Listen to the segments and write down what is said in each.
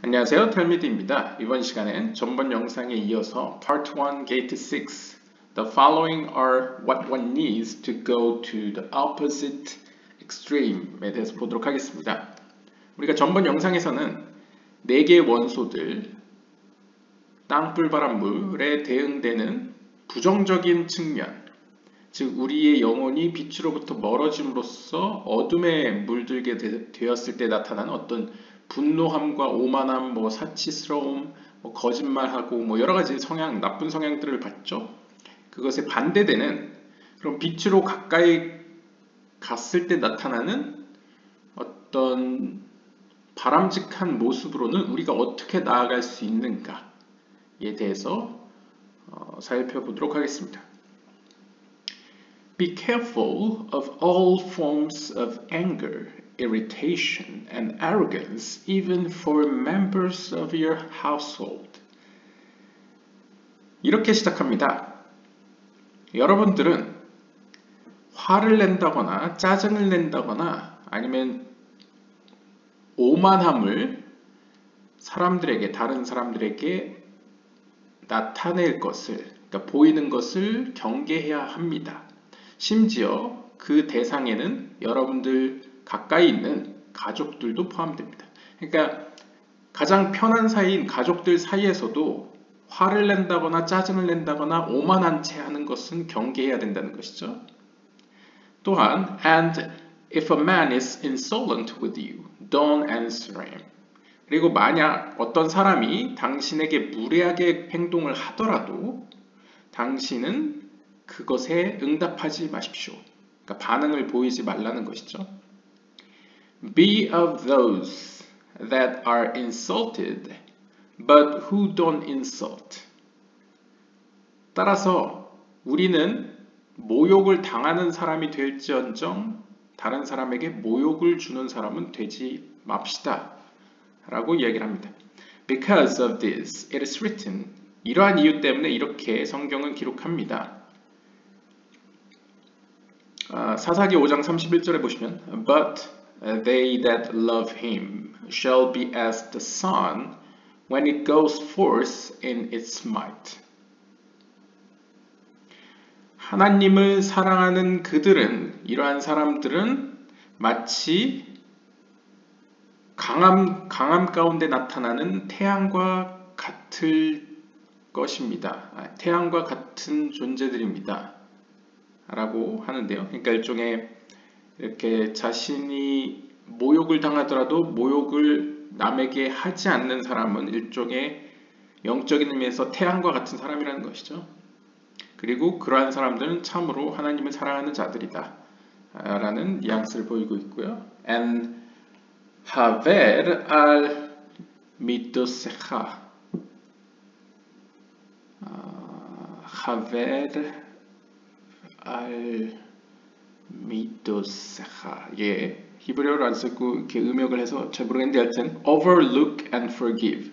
안녕하세요, 텔미드입니다. 이번 시간엔 전번 영상에 이어서 Part 1 Gate 6 The following are what one needs to go to the opposite extreme에 대해서 보도록 하겠습니다. 우리가 전번 영상에서는 4개의 원소들, 땅불, 바람, 물에 대응되는 부정적인 측면, 즉 우리의 영혼이 빛으로부터 멀어짐으로써 어둠에 물들게 되었을 때 나타나는 어떤 분노함과 오만함, 사치스러움, 거짓말하고 여러 가지 성향, 나쁜 성향들을 봤죠. 그것에 반대되는 그런 빛으로 가까이 갔을 때 나타나는 어떤 바람직한 모습으로는 우리가 어떻게 나아갈 수 있는가에 대해서 살펴보도록 하겠습니다. Be careful of all forms of anger, irritation, and arrogance, even for members of your household. 이렇게 시작합니다. 여러분들은 화를 낸다거나 짜증을 낸다거나 아니면 오만함을 다른 사람들에게 나타낼 것을, 그러니까 보이는 것을 경계해야 합니다. 심지어 그 대상에는 여러분들 가까이 있는 가족들도 포함됩니다. 그러니까 가장 편한 사이인 가족들 사이에서도 화를 낸다거나 짜증을 낸다거나 오만한 채 하는 것은 경계해야 된다는 것이죠. 또한 and if a man is insolent with you, don't answer him. 그리고 만약 어떤 사람이 당신에게 무례하게 행동을 하더라도 당신은 그것에 응답하지 마십시오. 그러니까 반응을 보이지 말라는 것이죠. Be of those that are insulted, but who don't insult. 따라서 우리는 모욕을 당하는 사람이 될지언정 다른 사람에게 모욕을 주는 사람은 되지 맙시다. 라고 이야기를 합니다. Because of this, it is written. 이러한 이유 때문에 이렇게 성경은 기록합니다. 사사기 5장 31절에 보시면 But they that love him shall be as the sun when it goes forth in its might. 하나님을 사랑하는 그들은, 이러한 사람들은 마치 강함 가운데 나타나는 태양과 같을 것입니다. 태양과 같은 존재들입니다. 라고 하는데요. 그러니까 일종의 이렇게 자신이 모욕을 당하더라도 모욕을 남에게 하지 않는 사람은 일종의 영적인 의미에서 태양과 같은 사람이라는 것이죠. 그리고 그러한 사람들은 참으로 하나님을 사랑하는 자들이다 라는 뉘앙스를 보이고 있고요. And haver al midosecha haver al midosecha 히브리어로 안 쓰고 이렇게 음역을 해서 잘 모르겠는데 하여튼 overlook and forgive.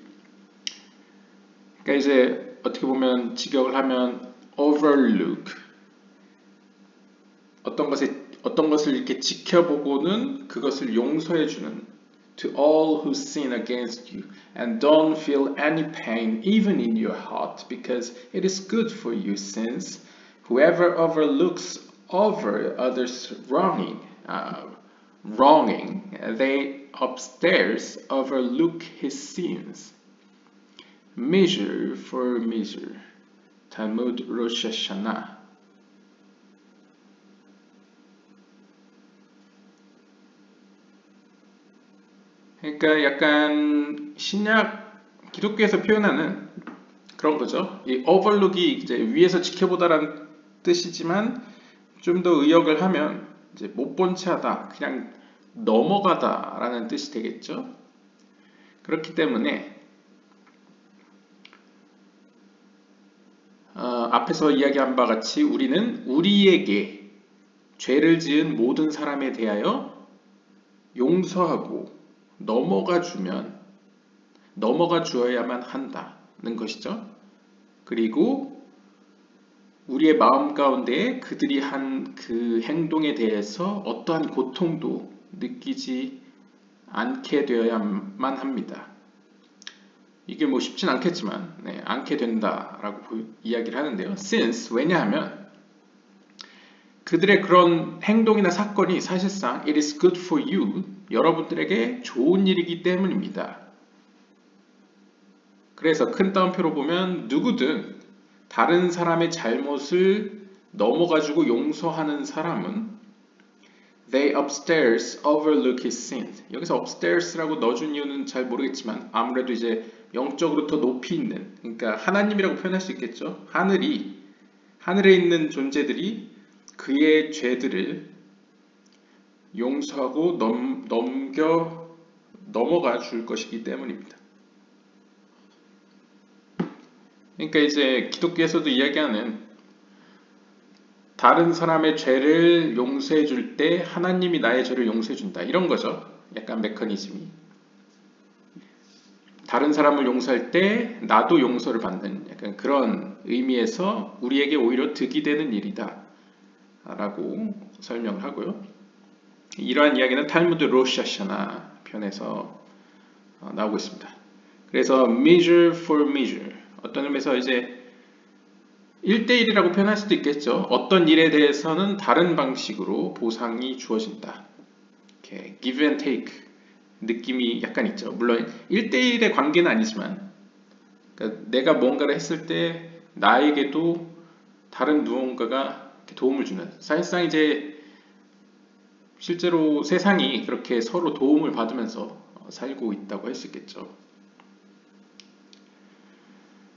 그러니까 이제 어떻게 보면 직역을 하면 overlook 어떤 것을 이렇게 지켜보고는 그것을 용서해주는 to all who sin against you and don't feel any pain even in your heart because it is good for you since whoever overlooks over others wronging they upstairs overlook his sins. Measure for measure. Talmud Rosh Hashanah. 그러니까 약간 신약 기독교에서 표현하는 그런 거죠. 이 overlook이 이제 위에서 지켜보다라는 뜻이지만 좀 더 의역을 하면 이제 못 본 채 하다, 그냥 넘어가다라는 뜻이 되겠죠. 그렇기 때문에 앞에서 이야기한 바와 같이 우리는 우리에게 죄를 지은 모든 사람에 대하여 용서하고 넘어가 주어야만 한다는 것이죠. 그리고 우리의 마음 가운데 그들이 한 그 행동에 대해서 어떠한 고통도 느끼지 않게 되어야만 합니다. 이게 뭐 쉽진 않겠지만 않게 된다라고 이야기를 하는데요. Since 왜냐하면 그들의 그런 행동이나 사건이 사실상 it is good for you 여러분들에게 좋은 일이기 때문입니다. 그래서 큰 따옴표로 보면 누구든 다른 사람의 잘못을 넘어가지고 용서하는 사람은 they upstairs overlook his sin. 여기서 upstairs라고 넣어준 이유는 잘 모르겠지만 아무래도 이제 영적으로 더 높이 있는, 그러니까 하나님이라고 표현할 수 있겠죠. 하늘에 있는 존재들이 그의 죄들을 용서하고 넘어가 줄 것이기 때문입니다. 그러니까 이제 기독교에서도 이야기하는 다른 사람의 죄를 용서해 줄 때 하나님이 나의 죄를 용서해 준다. 이런 거죠. 약간 메커니즘이. 다른 사람을 용서할 때 나도 용서를 받는 약간 그런 의미에서 우리에게 오히려 득이 되는 일이다. 라고 설명을 하고요. 이러한 이야기는 탈무드 로시 하샤나 편에서 나오고 있습니다. 그래서 measure for measure. 어떤 의미에서 이제 1대1이라고 표현할 수도 있겠죠. 어떤 일에 대해서는 다른 방식으로 보상이 주어진다. 이렇게 give and take 느낌이 약간 있죠. 물론 1대1의 관계는 아니지만 그러니까 내가 뭔가를 했을 때 나에게도 다른 무언가가 도움을 주는, 사실상 이제 실제로 세상이 그렇게 서로 도움을 받으면서 살고 있다고 할 수 있겠죠.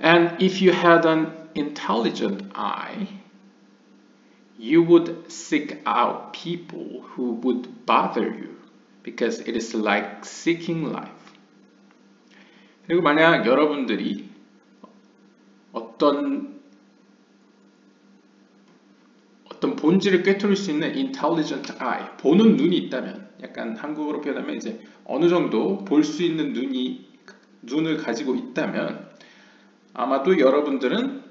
And if you had an intelligent eye, you would seek out people who would bother you, because it is like seeking life. 그리고 만약 여러분들이 어떤 본질을 꿰뚫을 수 있는 intelligent eye, 보는 눈이 있다면, 약간 한국어로 표현하면 이제 어느 정도 볼 수 있는 눈을 가지고 있다면 아마도 여러분들은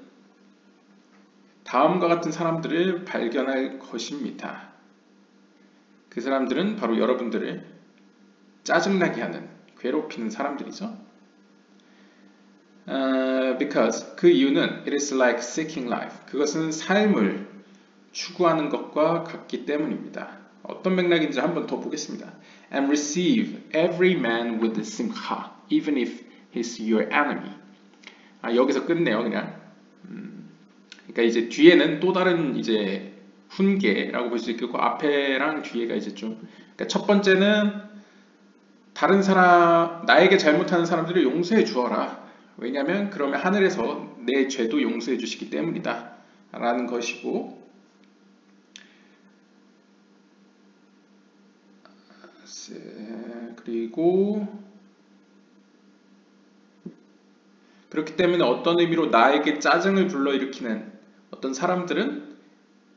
다음과 같은 사람들을 발견할 것입니다. 그 사람들은 바로 여러분들을 짜증나게 하는, 괴롭히는 사람들이죠. Because 그 이유는 it is like seeking life. 그것은 삶을 추구하는 것과 같기 때문입니다. 어떤 맥락인지 한번 더 보겠습니다. And receive every man with simcha, even if he's your enemy. 여기서 끝내요, 그냥. 그러니까 이제 뒤에는 또 다른 이제 훈계라고 볼 수 있겠고 앞에랑 뒤에가 이제 좀. 그러니까 첫 번째는 다른 사람, 나에게 잘못하는 사람들을 용서해 주어라. 왜냐하면 그러면 하늘에서 내 죄도 용서해 주시기 때문이다. 라는 것이고. 그리고 그렇기 때문에 어떤 의미로 나에게 짜증을 불러일으키는 어떤 사람들은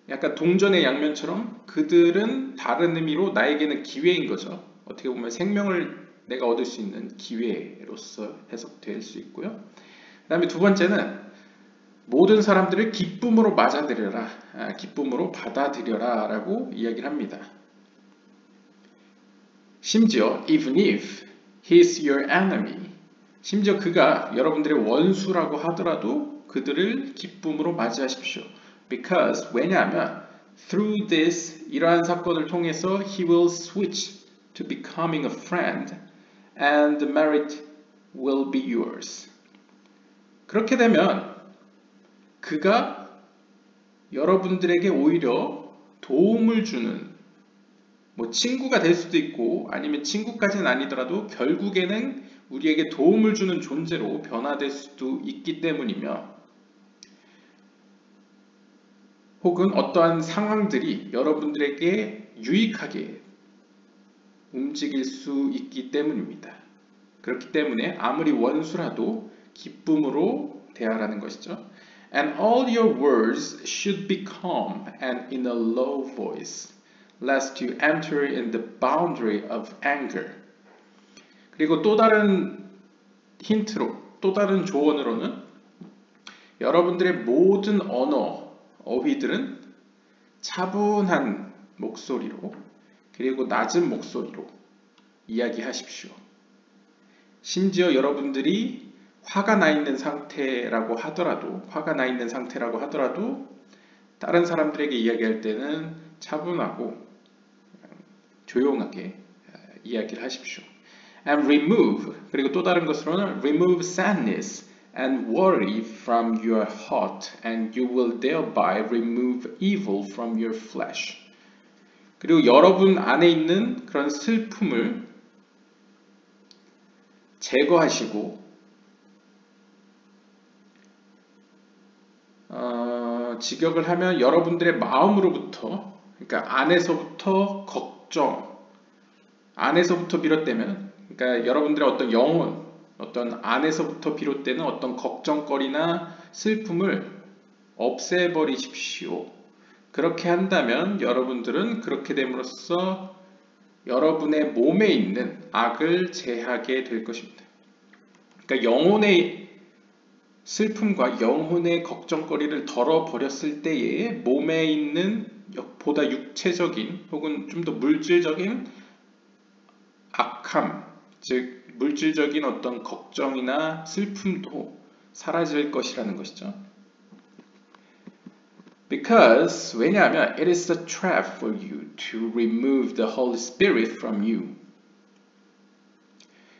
약간 동전의 양면처럼 그들은 다른 의미로 나에게는 기회인 거죠. 어떻게 보면 생명을 내가 얻을 수 있는 기회로서 해석될 수 있고요. 그 다음에 두 번째는 모든 사람들을 기쁨으로 맞아들여라, 기쁨으로 받아들여라 라고 이야기를 합니다. 심지어 even if he is your enemy, 심지어 그가 여러분들의 원수라고 하더라도 그들을 기쁨으로 맞이하십시오. Because 왜냐하면 through this, 이러한 사건을 통해서 he will switch to becoming a friend and the merit will be yours. 그렇게 되면 그가 여러분들에게 오히려 도움을 주는, 뭐 친구가 될 수도 있고 아니면 친구까지는 아니더라도 결국에는 우리에게 도움을 주는 존재로 변화될 수도 있기 때문이며, 혹은 어떠한 상황들이 여러분들에게 유익하게 움직일 수 있기 때문입니다. 그렇기 때문에 아무리 원수라도 기쁨으로 대하라는 것이죠. And all your words should be calm and in a low voice, lest you enter in the boundary of anger. 그리고 또 다른 힌트로, 또 다른 조언으로는 여러분들의 모든 어휘들은 차분한 목소리로 그리고 낮은 목소리로 이야기하십시오. 심지어 여러분들이 화가 나 있는 상태라고 하더라도 다른 사람들에게 이야기할 때는 차분하고 조용하게 이야기를 하십시오. And remove, 그리고 또 다른 것으로는 remove sadness and worry from your heart, and you will thereby remove evil from your flesh. 그리고 여러분 안에 있는 그런 슬픔을 제거하시고 직역을 하면 여러분들의 마음으로부터, 그러니까 안에서부터 걱정, 안에서부터 비롯되면, 그러니까 여러분들의 어떤 영혼, 어떤 안에서부터 비롯되는 어떤 걱정거리나 슬픔을 없애버리십시오. 그렇게 한다면 여러분들은 그렇게 됨으로써 여러분의 몸에 있는 악을 제하게 될 것입니다. 그러니까 영혼의 슬픔과 영혼의 걱정거리를 덜어버렸을 때에 몸에 있는 보다 육체적인 혹은 좀 더 물질적인 악함, 즉 물질적인 어떤 걱정이나 슬픔도 사라질 것이라는 것이죠. Because, 왜냐하면 it is a trap for you to remove the Holy Spirit from you.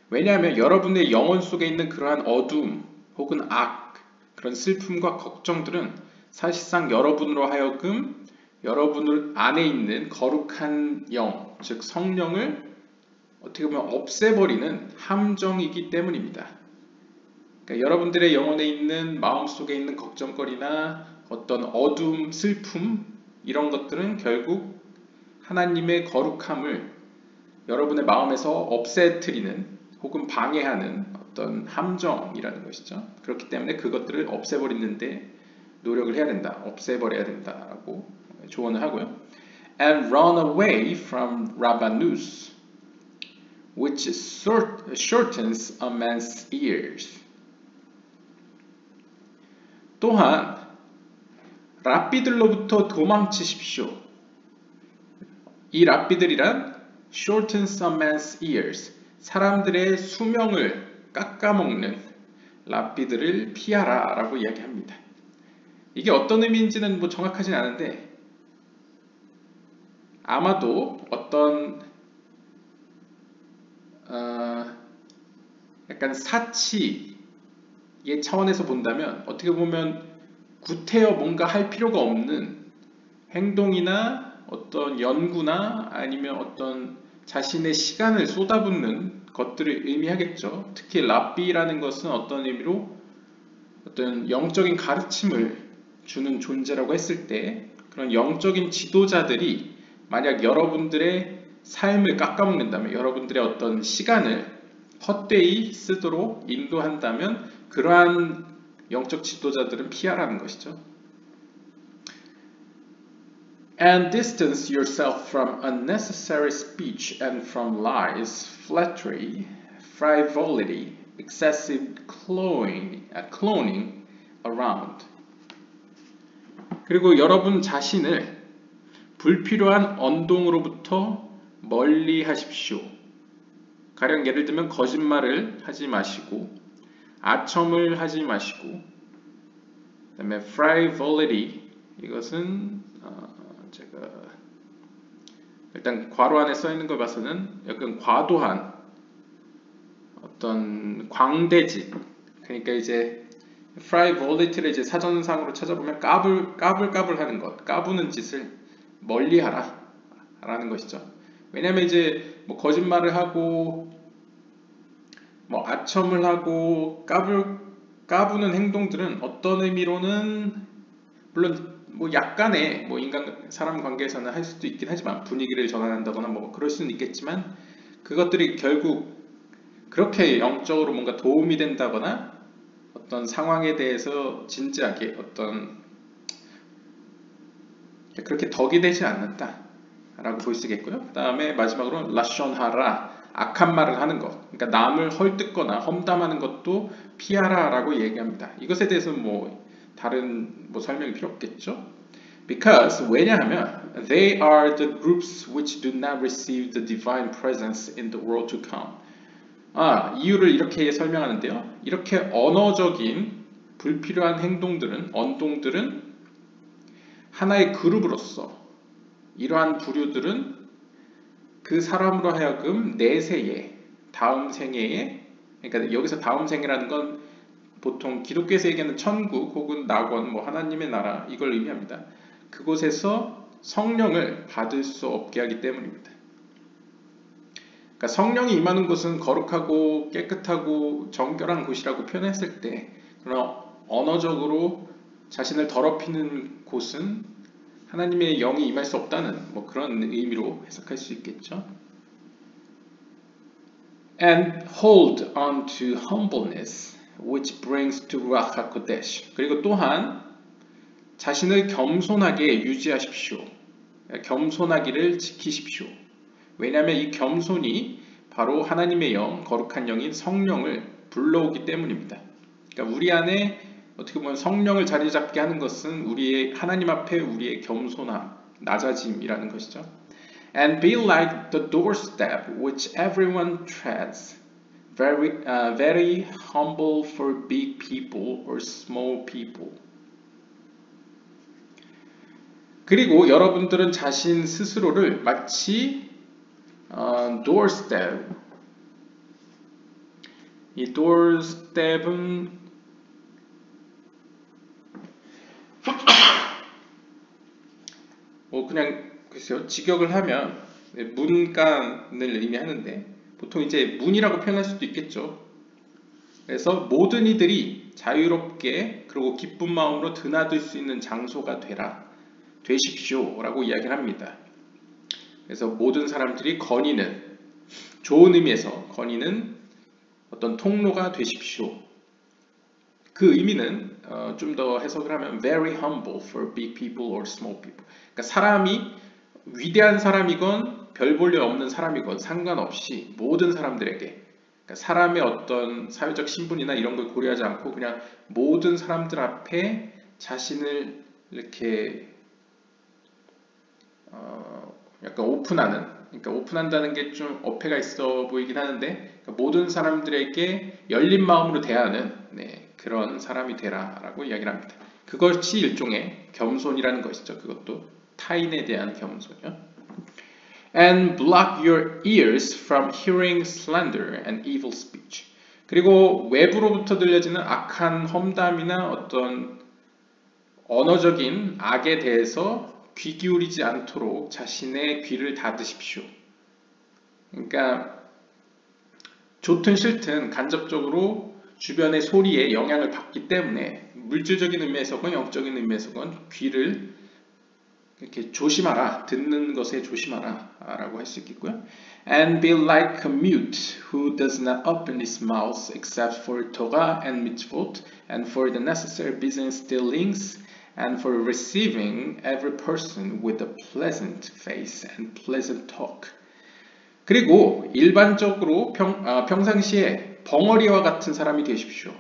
왜냐하면 여러분의 영혼 속에 있는 그러한 어둠 혹은 악, 그런 슬픔과 걱정들은 사실상 여러분으로 하여금 여러분 안에 있는 거룩한 영, 즉 성령을 어떻게 보면 없애버리는 함정이기 때문입니다. 그러니까 여러분들의 영혼에 있는 마음속에 있는 걱정거리나 어떤 어둠, 슬픔 이런 것들은 결국 하나님의 거룩함을 여러분의 마음에서 없애뜨리는 혹은 방해하는 어떤 함정이라는 것이죠. 그렇기 때문에 그것들을 없애버리는데 노력을 해야 된다, 없애버려야 된다라고 조언을 하고요. And run away from Rabanus, which shortens a man's ears. 또한 랍비들로부터 도망치십시오. 이 랍비들이란 shortens a man's ears, 사람들의 수명을 깎아먹는 랍비들을 피하라 라고 이야기합니다. 이게 어떤 의미인지는 뭐 정확하진 않은데 아마도 어떤 약간 사치의 차원에서 본다면 어떻게 보면 구태여 뭔가 할 필요가 없는 행동이나 어떤 연구나 아니면 어떤 자신의 시간을 쏟아붓는 것들을 의미하겠죠. 특히 랍비라는 것은 어떤 의미로 어떤 영적인 가르침을 주는 존재라고 했을 때 그런 영적인 지도자들이 만약 여러분들의 삶을 깎아먹는다면, 여러분들의 어떤 시간을 헛되이 쓰도록 인도한다면 그러한 영적 지도자들은 피하라는 것이죠. And distance yourself from unnecessary speech and from lies, flattery, frivolity, excessive cloning around. 그리고 여러분 자신을 불필요한 언동으로부터 멀리 하십시오. 가령 예를 들면 거짓말을 하지 마시고 아첨을 하지 마시고, 그 다음에 frivolity, 이것은 제가 일단 괄호 안에 써 있는 걸 봐서는 약간 과도한 어떤 광대짓, 그러니까 이제 frivolity를 이제 사전상으로 찾아보면 까불하는 것, 까부는 짓을 멀리하라 라는 것이죠. 왜냐하면 이제 뭐 거짓말을 하고 뭐 아첨을 하고 까부는 행동들은 어떤 의미로는 물론 뭐 약간의 뭐 사람 관계에서는 할 수도 있긴 하지만 분위기를 전환한다거나 뭐 그럴 수는 있겠지만 그것들이 결국 그렇게 영적으로 뭔가 도움이 된다거나 어떤 상황에 대해서 진지하게 어떤 그렇게 덕이 되지 않는다 라고 볼 수 있겠고요. 그 다음에 마지막으로 라션하라, 악한 말을 하는 것, 그러니까 남을 헐뜯거나 험담하는 것도 피하라 라고 얘기합니다. 이것에 대해서는 뭐 다른 뭐 설명이 필요 없겠죠. Because, 왜냐하면 they are the groups which do not receive the divine presence in the world to come. 이유를 이렇게 설명하는데요. 이렇게 언어적인 불필요한 행동들은, 언동들은 하나의 그룹으로서 이러한 부류들은 그 사람으로 하여금 내세에, 다음 생애에, 그러니까 여기서 다음 생애라는 건 보통 기독교에서 얘기하는 천국 혹은 낙원, 뭐 하나님의 나라 이걸 의미합니다. 그곳에서 성령을 받을 수 없게 하기 때문입니다. 그러니까 성령이 임하는 곳은 거룩하고 깨끗하고 정결한 곳이라고 표현했을 때, 그러나 언어적으로 자신을 더럽히는 곳은 하나님의 영이 임할 수 없다는 뭐 그런 의미로 해석할 수 있겠죠. And hold on to humbleness, which brings to Ruach HaKodesh. 그리고 또한 자신을 겸손하게 유지하십시오. 겸손하기를 지키십시오. 왜냐하면 이 겸손이 바로 하나님의 영, 거룩한 영인 성령을 불러오기 때문입니다. 그러니까 우리 안에 어떻게 보면 성령을 자리 잡게 하는 것은 우리의 하나님 앞에 우리의 겸손함, 낮아짐이라는 것이죠. And be like the doorstep which everyone treads, very humble for big people or small people. 그리고 여러분들은 자신 스스로를 마치 doorstep, 이 doorstep은 뭐 그냥 글쎄요, 직역을 하면 문간을 의미하는데 보통 이제 문이라고 표현할 수도 있겠죠. 그래서 모든 이들이 자유롭게 그리고 기쁜 마음으로 드나들 수 있는 장소가 되십시오 라고 이야기를 합니다. 그래서 모든 사람들이 거니는, 좋은 의미에서 거니는 어떤 통로가 되십시오. 그 의미는 좀 더 해석을 하면 very humble for big people or small people. 그러니까 사람이 위대한 사람이건 별 볼 일 없는 사람이건 상관없이 모든 사람들에게, 그러니까 사람의 어떤 사회적 신분이나 이런 걸 고려하지 않고 그냥 모든 사람들 앞에 자신을 이렇게 약간 오픈하는, 그러니까 오픈한다는 게 좀 어폐가 있어 보이긴 하는데 그러니까 모든 사람들에게 열린 마음으로 대하는 그런 사람이 되라라고 이야기를 합니다. 그것이 일종의 겸손이라는 것이죠. 그것도 타인에 대한 겸손이요. And block your ears from hearing slander and evil speech. 그리고 외부로부터 들려지는 악한 험담이나 어떤 언어적인 악에 대해서 귀 기울이지 않도록 자신의 귀를 닫으십시오. 그러니까 좋든 싫든 간접적으로 주변의 소리에 영향을 받기 때문에 물질적인 의미에서건 영적인 의미에서건 귀를 이렇게 조심하라, 듣는 것에 조심하라 라고 할 수 있겠고요. And be like a mute who does not open his mouth except for Torah and mitzvot and for the necessary business dealings and for receiving every person with a pleasant face and pleasant talk. 그리고 일반적으로 평상시에 벙어리와 같은 사람이 되십시오.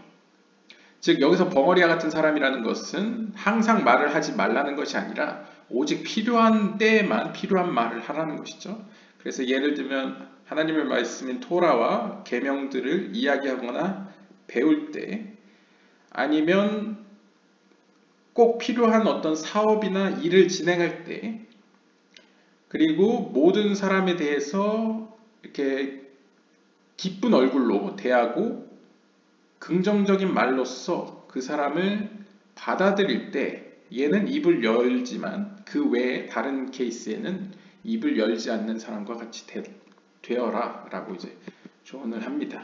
즉 여기서 벙어리와 같은 사람이라는 것은 항상 말을 하지 말라는 것이 아니라 오직 필요한 때에만 필요한 말을 하라는 것이죠. 그래서 예를 들면 하나님의 말씀인 토라와 계명들을 이야기하거나 배울 때, 아니면 꼭 필요한 어떤 사업이나 일을 진행할 때, 그리고 모든 사람에 대해서 이렇게 기쁜 얼굴로 대하고 긍정적인 말로써 그 사람을 받아들일 때 얘는 입을 열지만 그 외에 다른 케이스에는 입을 열지 않는 사람과 같이 되어라 라고 이제 조언을 합니다.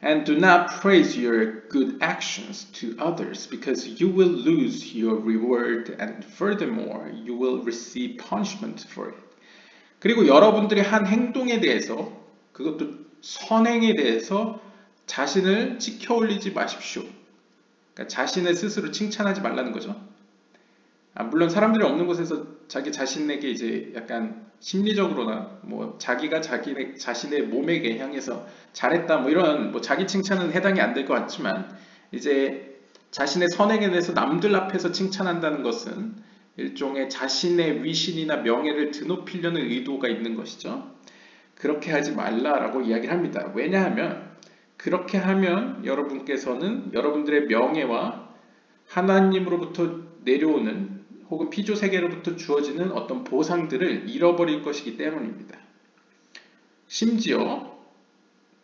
And do not praise your good actions to others because you will lose your reward and furthermore you will receive punishment for it. 그리고 여러분들이 한 행동에 대해서, 그것도 선행에 대해서 자신을 찍혀 올리지 마십시오. 그러니까 자신을 스스로 칭찬하지 말라는 거죠. 물론 사람들이 없는 곳에서 자기 자신에게 이제 약간 심리적으로나 뭐 자기가 자신의 몸에게 향해서 잘했다 뭐 이런 뭐 자기 칭찬은 해당이 안 될 것 같지만, 이제 자신의 선행에 대해서 남들 앞에서 칭찬한다는 것은 일종의 자신의 위신이나 명예를 드높이려는 의도가 있는 것이죠. 그렇게 하지 말라라고 이야기를 합니다. 왜냐하면 그렇게 하면 여러분께서는 여러분들의 명예와 하나님으로부터 내려오는 혹은 피조세계로부터 주어지는 어떤 보상들을 잃어버릴 것이기 때문입니다. 심지어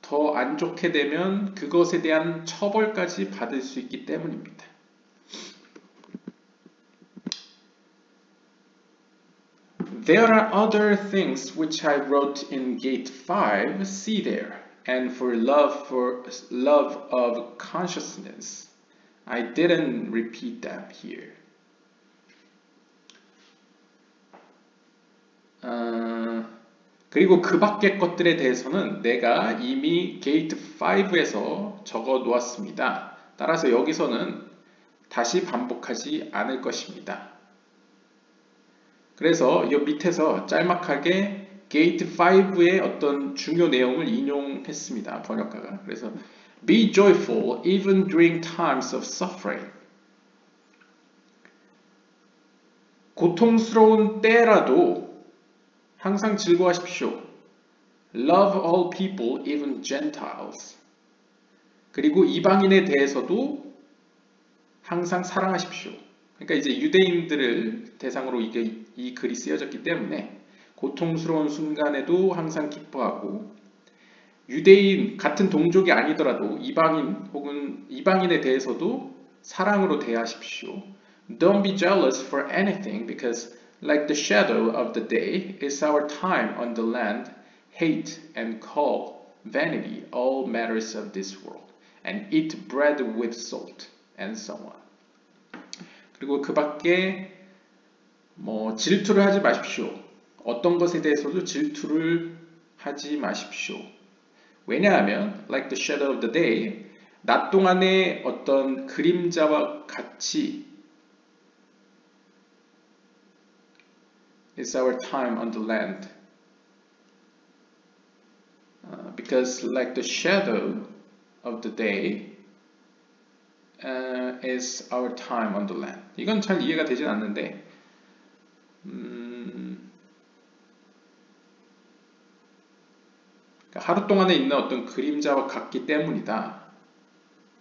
더 안 좋게 되면 그것에 대한 처벌까지 받을 수 있기 때문입니다. There are other things which I wrote in Gate 5, see there, and for love of consciousness, I didn't repeat them here. 그리고 그 밖의 것들에 대해서는 내가 이미 게이트 5에서 적어 놓았습니다. 따라서 여기서는 다시 반복하지 않을 것입니다. 그래서 이 밑에서 짤막하게 게이트 5의 어떤 중요 내용을 인용했습니다. 번역가가. 그래서 Be joyful even during times of suffering. 고통스러운 때라도 항상 즐거워하십시오. Love all people, even Gentiles. 그리고 이방인에 대해서도 항상 사랑하십시오. 그러니까 이제 유대인들을 대상으로 이 글이 쓰여졌기 때문에 고통스러운 순간에도 항상 기뻐하고 유대인 같은 동족이 아니더라도 이방인 혹은 이방인에 대해서도 사랑으로 대하십시오. Don't be jealous for anything because like the shadow of the day is our time on the land, hate and call vanity all matters of this world, and eat bread with salt, and so on. 그리고 그 밖에 질투를 하지 마십시오. 어떤 것에 대해서도 질투를 하지 마십시오. 왜냐하면 like the shadow of the day, 낮 동안의 어떤 그림자와 같이 It's our time on the land. Because like the shadow of the day is our time on the land. 이건 잘 이해가 되진 않는데 하루 동안에 있는 어떤 그림자와 같기 때문이다.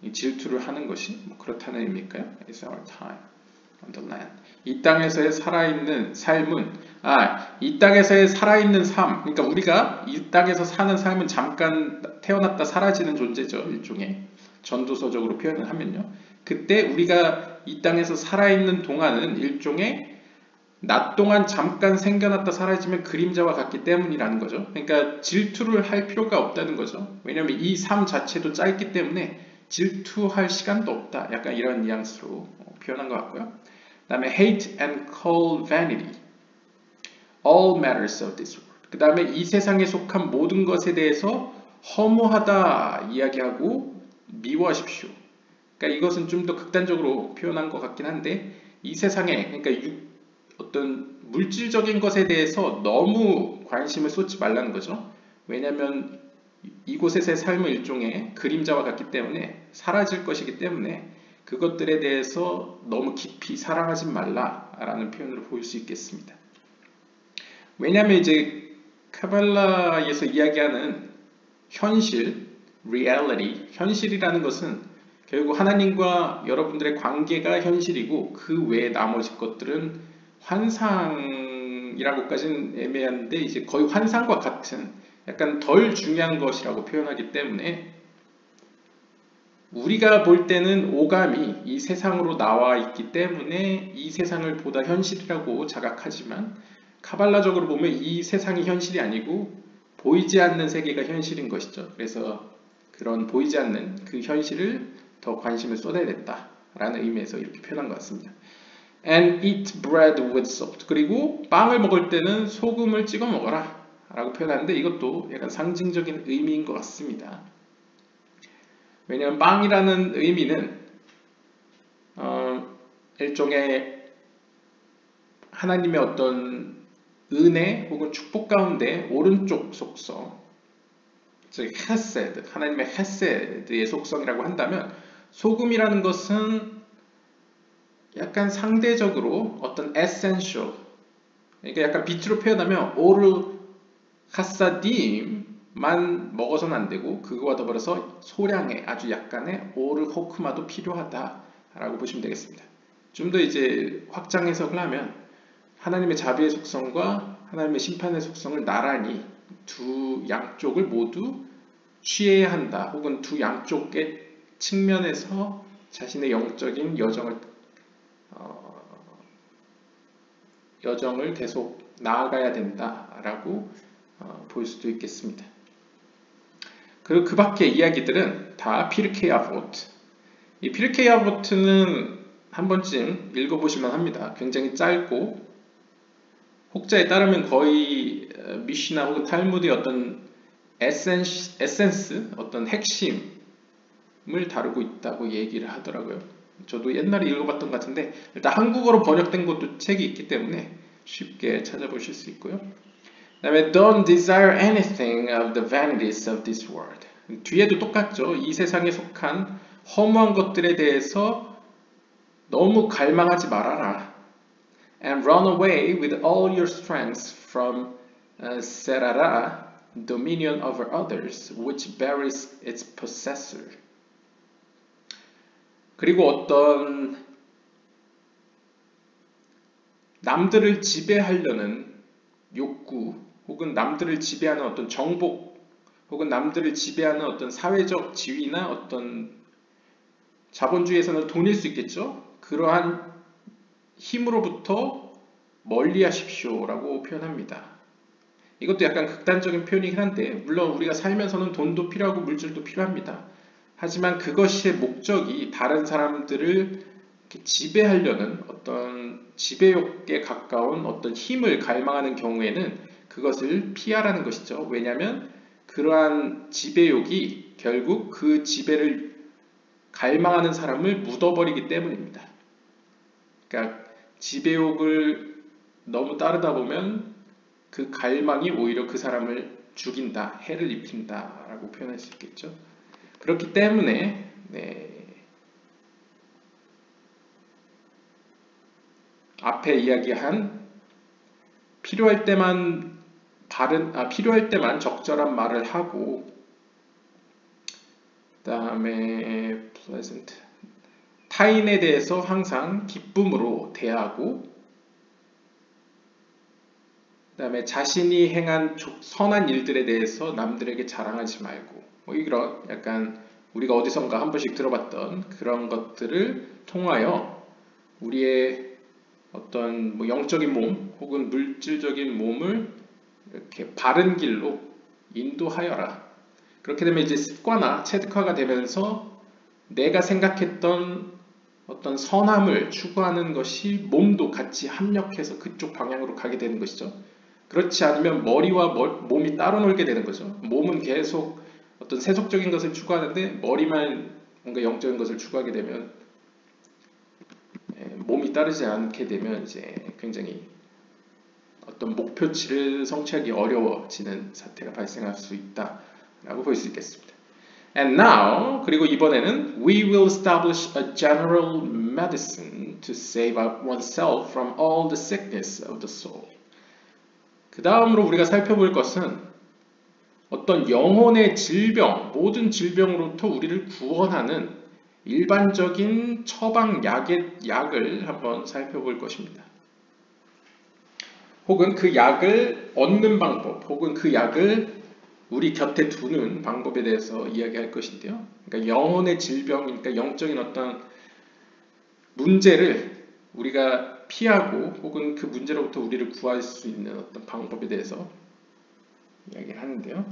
이 질투를 하는 것이 그렇다는 의미일까요? It's our time on the land. 이 땅에서의 살아있는 삶은 이 땅에서의 살아있는 삶, 그러니까 우리가 이 땅에서 사는 삶은 잠깐 태어났다 사라지는 존재죠. 일종의 전도서적으로 표현을 하면요. 그때 우리가 이 땅에서 살아있는 동안은 일종의 낮 동안 잠깐 생겨났다 사라지면 그림자와 같기 때문이라는 거죠. 그러니까 질투를 할 필요가 없다는 거죠. 왜냐하면 이 삶 자체도 짧기 때문에 질투할 시간도 없다. 약간 이런 뉘앙스로 표현한 것 같고요. 그 다음에 hate and call vanity. All matters of this world. 그 다음에 이 세상에 속한 모든 것에 대해서 허무하다 이야기하고 미워하십시오. 그러니까 이것은 좀 더 극단적으로 표현한 것 같긴 한데 이 세상에 그러니까 어떤 물질적인 것에 대해서 너무 관심을 쏟지 말라는 거죠. 왜냐하면 이곳에서의 삶은 일종의 그림자와 같기 때문에 사라질 것이기 때문에 그것들에 대해서 너무 깊이 사랑하지 말라라는 표현으로 보일 수 있겠습니다. 왜냐하면 이제 카발라에서 이야기하는 현실, reality, 현실이라는 것은 결국 하나님과 여러분들의 관계가 현실이고 그 외에 나머지 것들은 환상이라고까지는 애매한데 이제 거의 환상과 같은 약간 덜 중요한 것이라고 표현하기 때문에 우리가 볼 때는 오감이 이 세상으로 나와 있기 때문에 이 세상을 보다 현실이라고 자각하지만 카발라적으로 보면 이 세상이 현실이 아니고 보이지 않는 세계가 현실인 것이죠. 그래서 그런 보이지 않는 그 현실을 더 관심을 쏟아야 됐다라는 의미에서 이렇게 표현한 것 같습니다. And eat bread with salt. 그리고 빵을 먹을 때는 소금을 찍어 먹어라 라고 표현하는데 이것도 약간 상징적인 의미인 것 같습니다. 왜냐하면 빵이라는 의미는 일종의 하나님의 어떤 은혜 혹은 축복 가운데 오른쪽 속성, 즉 헤세드, 하나님의 헤세드의 속성이라고 한다면 소금이라는 것은 약간 상대적으로 어떤 essential, 그러니까 약간 빛으로 표현하면 all 카사딘만 먹어서는 안 되고 그거와 더불어서 소량의 아주 약간의 오르호크마도 필요하다라고 보시면 되겠습니다. 좀 더 이제 확장 해석을 하면 하나님의 자비의 속성과 하나님의 심판의 속성을 나란히 두 양쪽을 모두 취해야 한다. 혹은 두 양쪽의 측면에서 자신의 영적인 여정을 계속 나아가야 된다라고 볼 수도 있겠습니다. 그리고 그 밖의 이야기들은 다 피르케이 아보트. 이 피르케이 아보트는 한 번쯤 읽어보실만 합니다. 굉장히 짧고 혹자에 따르면 거의 미시나 혹은 탈무드의 어떤 에센스, 어떤 핵심을 다루고 있다고 얘기를 하더라고요. 저도 옛날에 읽어봤던 것 같은데 일단 한국어로 번역된 것도 책이 있기 때문에 쉽게 찾아보실 수 있고요. 그 다음에 Don't desire anything of the vanities of this world. 뒤에도 똑같죠. 이 세상에 속한 허무한 것들에 대해서 너무 갈망하지 말아라. And run away with all your strength from serara, dominion over others, which buries its possessor. 그리고 어떤 남들을 지배하려는 욕구 혹은 남들을 지배하는 어떤 정복 혹은 남들을 지배하는 어떤 사회적 지위나 어떤 자본주의에서는 돈일 수 있겠죠. 그러한 힘으로부터 멀리 하십시오 라고 표현합니다. 이것도 약간 극단적인 표현이긴 한데 물론 우리가 살면서는 돈도 필요하고 물질도 필요합니다. 하지만 그것의 목적이 다른 사람들을 지배하려는 어떤 지배욕에 가까운 어떤 힘을 갈망하는 경우에는 그것을 피하라는 것이죠. 왜냐하면 그러한 지배욕이 결국 그 지배를 갈망하는 사람을 묻어버리기 때문입니다. 그러니까 지배욕을 너무 따르다 보면 그 갈망이 오히려 그 사람을 죽인다, 해를 입힌다 라고 표현할 수 있겠죠. 그렇기 때문에 앞에 이야기한 필요할 때만 적절한 말을 하고 그 다음에 pleasant 타인에 대해서 항상 기쁨으로 대하고 그 다음에 자신이 행한 선한 일들에 대해서 남들에게 자랑하지 말고 뭐 이런 약간 우리가 어디선가 한 번씩 들어봤던 그런 것들을 통하여 우리의 어떤 뭐 영적인 몸 혹은 물질적인 몸을 이렇게 바른 길로 인도하여라. 그렇게 되면 이제 습관화, 체득화가 되면서 내가 생각했던 어떤 선함을 추구하는 것이 몸도 같이 합력해서 그쪽 방향으로 가게 되는 것이죠. 그렇지 않으면 머리와 몸이 따로 놀게 되는 거죠. 몸은 계속 어떤 세속적인 것을 추구하는데 머리만 뭔가 영적인 것을 추구하게 되면 몸이 따르지 않게 되면 이제 굉장히 어떤 목표치를 성취하기 어려워지는 사태가 발생할 수 있다라고 볼 수 있겠습니다. And now, 그리고 이번에는 we will establish a general medicine to save oneself from all the sickness of the soul. 그 다음으로 우리가 살펴볼 것은 어떤 영혼의 질병, 모든 질병으로부터 우리를 구원하는 일반적인 처방 약을 한번 살펴볼 것입니다. 혹은 그 약을 얻는 방법, 혹은 그 약을 우리 곁에 두는 방법에 대해서 이야기할 것인데요. 그러니까 영혼의 질병이니까 영적인 어떤 문제를 우리가 피하고 혹은 그 문제로부터 우리를 구할 수 있는 어떤 방법에 대해서 이야기를 하는데요.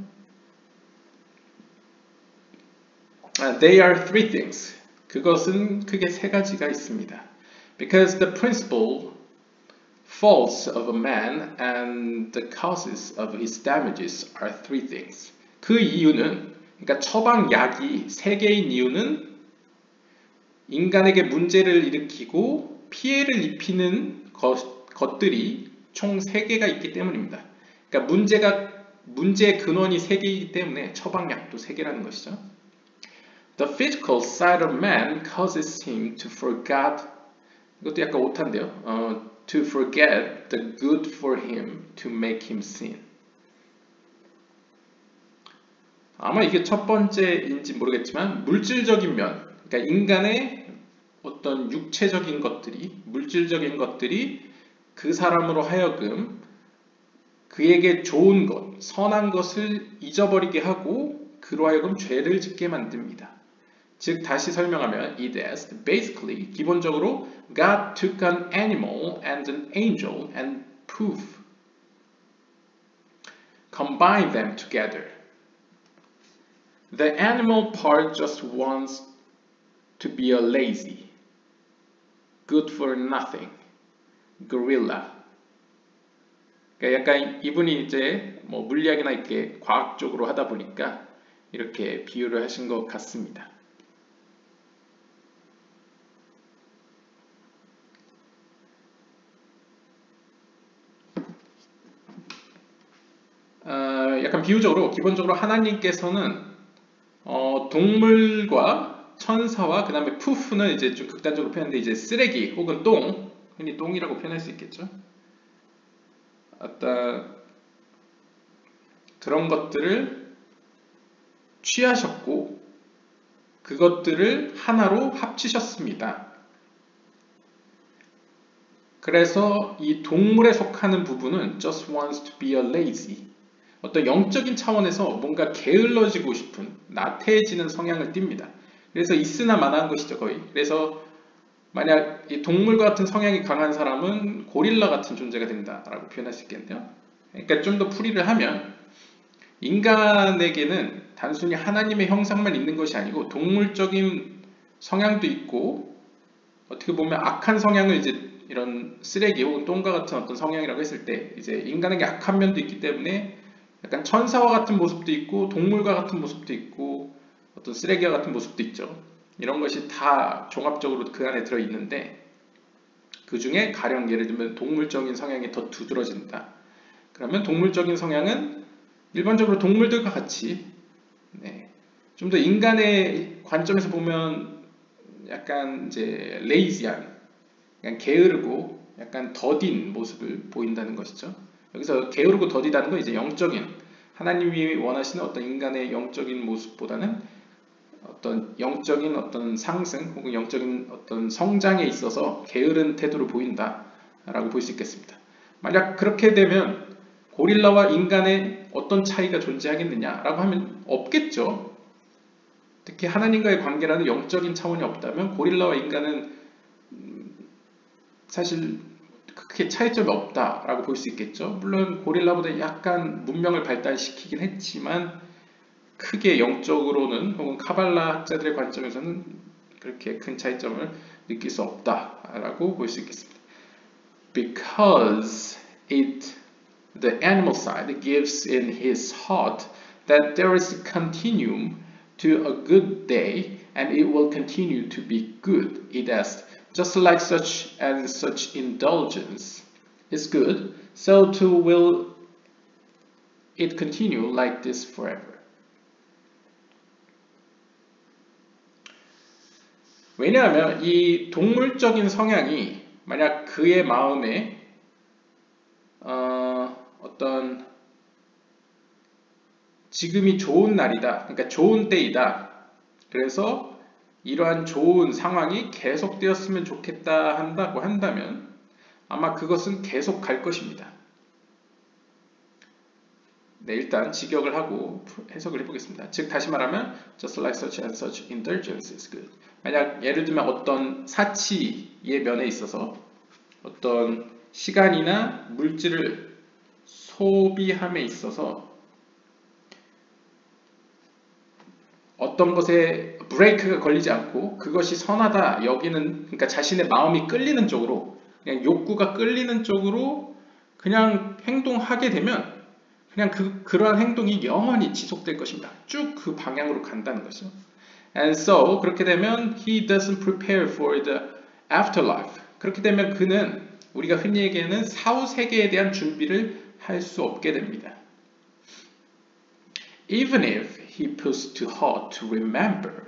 They are three things. 그것은 크게 세 가지가 있습니다. Because the principal faults of a man and the causes of his damages are three things. 그 이유는, 그러니까 처방약이 세 개인 이유는 인간에게 문제를 일으키고 피해를 입히는 것들이 총 세 개가 있기 때문입니다. 그러니까 문제의 근원이 세 개이기 때문에 처방약도 세 개라는 것이죠. The physical side of man causes him to forget. 이것도 약간 오타인데요. To forget the good for him to make him sin. 아마 이게 첫 번째인지 모르겠지만 물질적인 면, 그러니까 인간의 어떤 육체적인 것들이, 물질적인 것들이 그 사람으로 하여금 그에게 좋은 것, 선한 것을 잊어버리게 하고 그로 하여금 죄를 짓게 만듭니다. 즉 다시 설명하면 it is basically 기본적으로 God took an animal and an angel and poof combined them together. The animal part just wants to be a lazy, good for nothing gorilla. 그러니까 약간 이분이 이제 뭐 물리학이나 이렇게 과학적으로 하다 보니까 이렇게 비유를 하신 것 같습니다. 약간 비유적으로 기본적으로 하나님께서는 동물과 천사와 그 다음에 푸프는 이제 좀 극단적으로 표현했는데 이제 쓰레기 혹은 똥, 흔히 똥이라고 표현할 수 있겠죠. 어떤 그런 것들을 취하셨고 그것들을 하나로 합치셨습니다. 그래서 이 동물에 속하는 부분은 just wants to be a lazy, 어떤 영적인 차원에서 뭔가 게을러지고 싶은, 나태해지는 성향을 띱니다. 그래서 있으나 마나한 것이죠, 거의. 그래서 만약 이 동물과 같은 성향이 강한 사람은 고릴라 같은 존재가 된다라고 표현할 수 있겠네요. 그러니까 좀 더 풀이를 하면 인간에게는 단순히 하나님의 형상만 있는 것이 아니고 동물적인 성향도 있고 어떻게 보면 악한 성향을 이제 이런 쓰레기 혹은 똥과 같은 어떤 성향이라고 했을 때 이제 인간에게 악한 면도 있기 때문에 약간 천사와 같은 모습도 있고 동물과 같은 모습도 있고 어떤 쓰레기와 같은 모습도 있죠. 이런 것이 다 종합적으로 그 안에 들어있는데 그 중에 가령 예를 들면 동물적인 성향이 더 두드러진다. 그러면 동물적인 성향은 일반적으로 동물들과 같이 좀 더 인간의 관점에서 보면 약간 이제 레이지한, 약간 게으르고 약간 더딘 모습을 보인다는 것이죠. 여기서 게으르고 더디다는 건 이제 영적인, 하나님이 원하시는 어떤 인간의 영적인 모습보다는 어떤 영적인 어떤 상승 혹은 영적인 어떤 성장에 있어서 게으른 태도를 보인다라고 볼 수 있겠습니다. 만약 그렇게 되면 고릴라와 인간의 어떤 차이가 존재하겠느냐라고 하면 없겠죠. 특히 하나님과의 관계라는 영적인 차원이 없다면 고릴라와 인간은 사실 크게 차이점이 없다라고 볼 수 있겠죠. 물론 고릴라보다 약간 문명을 발달시키긴 했지만 크게 영적으로는 혹은 카발라 학자들의 관점에서는 그렇게 큰 차이점을 느낄 수 없다라고 볼 수 있겠습니다. Because the animal side gives in his heart that there is a continuum to a good day and it will continue to be good. It has just like such and such indulgence is good, so too will it continue like this forever. 왜냐하면 이 동물적인 성향이 만약 그의 마음에 어떤 지금이 좋은 날이다, 그러니까 좋은 때이다, 그래서 이러한 좋은 상황이 계속되었으면 좋겠다 한다고 한다면 아마 그것은 계속 갈 것입니다. 네, 일단 직역을 하고 해석을 해보겠습니다. 즉 다시 말하면 just like such and such indulgence is good. 만약 예를 들면 어떤 사치의 면에 있어서 어떤 시간이나 물질을 소비함에 있어서 어떤 것에 브레이크가 걸리지 않고 그것이 선하다 여기는, 그러니까 자신의 마음이 끌리는 쪽으로, 그냥 욕구가 끌리는 쪽으로 그냥 행동하게 되면 그냥 그러한 행동이 영원히 지속될 것입니다. 쭉 그 방향으로 간다는 것이죠. And so 그렇게 되면 he doesn't prepare for the afterlife. 그렇게 되면 그는 우리가 흔히 얘기하는 사후 세계에 대한 준비를 할 수 없게 됩니다. Even if he puts to heart to remember,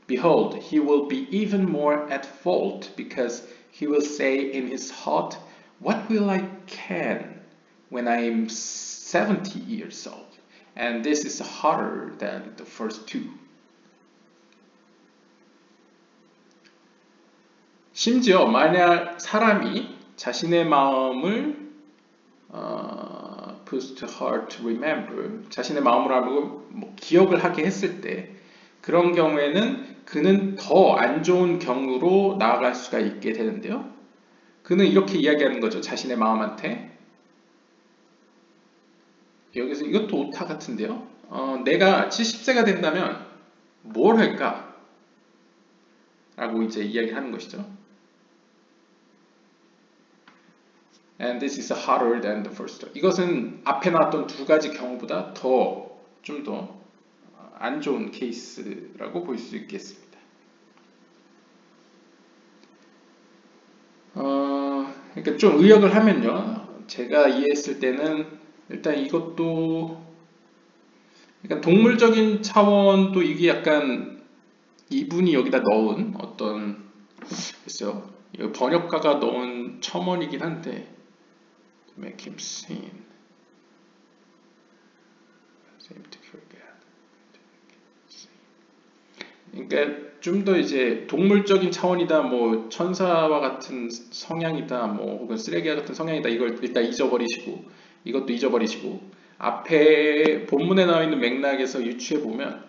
behold, he will be even more at fault because he will say in his heart, what will I can when I am 70 years old? and this is harder than the first two. 심지어 만약 사람이 자신의 마음을 put to heart to remember, 자신의 마음으로 알고 기억을 하게 했을 때 그런 경우에는 그는 더 안 좋은 경우로 나아갈 수가 있게 되는데요. 그는 이렇게 이야기하는 거죠. 자신의 마음한테. 여기서 이것도 오타 같은데요. 내가 70세가 된다면 뭘 할까? 라고 이제 이야기하는 것이죠. And this is harder than the first. 이것은 앞에 나왔던 두 가지 경우보다 좀 더 안 좋은 케이스라고 볼 수 있겠습니다. 그러니까 좀 의역을 하면요. 제가 이해했을 때는 일단 이것도 그러니까 동물적인 차원도 이게 약간 이분이 여기다 넣은 어떤 글쎄요. 번역가가 넣은 첨언이긴 한데 to make him seen. 그러니까 좀 더 이제 동물적인 차원이다, 뭐 천사와 같은 성향이다, 뭐 혹은 쓰레기와 같은 성향이다, 이걸 일단 잊어버리시고 이것도 잊어버리시고 앞에 본문에 나와 있는 맥락에서 유추해 보면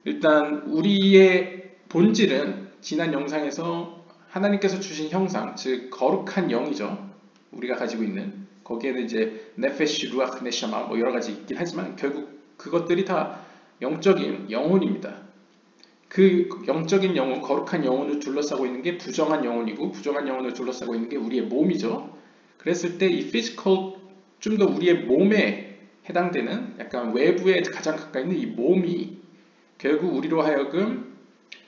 일단 우리의 본질은 지난 영상에서 하나님께서 주신 형상, 즉 거룩한 영이죠. 우리가 가지고 있는 거기에는 이제 네페시, 루아크, 네샤마 뭐 여러 가지 있긴 하지만 결국 그것들이 다 영적인 영혼입니다. 그 영적인 영혼, 거룩한 영혼을 둘러싸고 있는 게 부정한 영혼이고 부정한 영혼을 둘러싸고 있는 게 우리의 몸이죠. 그랬을 때 이 피지컬, 좀 더 우리의 몸에 해당되는 약간 외부에 가장 가까이 있는 이 몸이 결국 우리로 하여금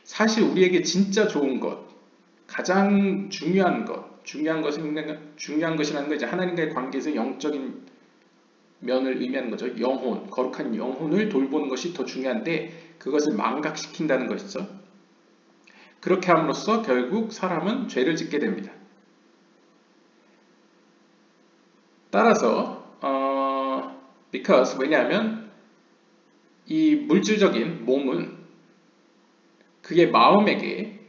사실 우리에게 진짜 좋은 것, 가장 중요한 것이라는 건 이제 하나님과의 관계에서 영적인 면을 의미하는 거죠. 영혼, 거룩한 영혼을 돌보는 것이 더 중요한데 그것을 망각시킨다는 것이죠. 그렇게 함으로써 결국 사람은 죄를 짓게 됩니다. 따라서 because 왜냐하면 이 물질적인 몸은 그의 마음에게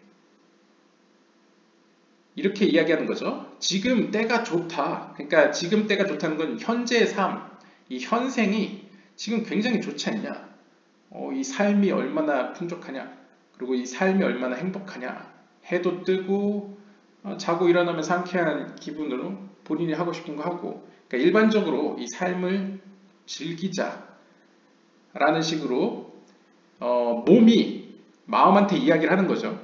이렇게 이야기하는 거죠. 지금 때가 좋다. 그러니까 지금 때가 좋다는 건 현재의 삶, 이 현생이 지금 굉장히 좋지 않냐. 이 삶이 얼마나 풍족하냐. 그리고 이 삶이 얼마나 행복하냐. 해도 뜨고 자고 일어나면 상쾌한 기분으로 본인이 하고 싶은 거 하고. 그러니까 일반적으로 이 삶을 즐기자 라는 식으로 몸이 마음한테 이야기를 하는 거죠.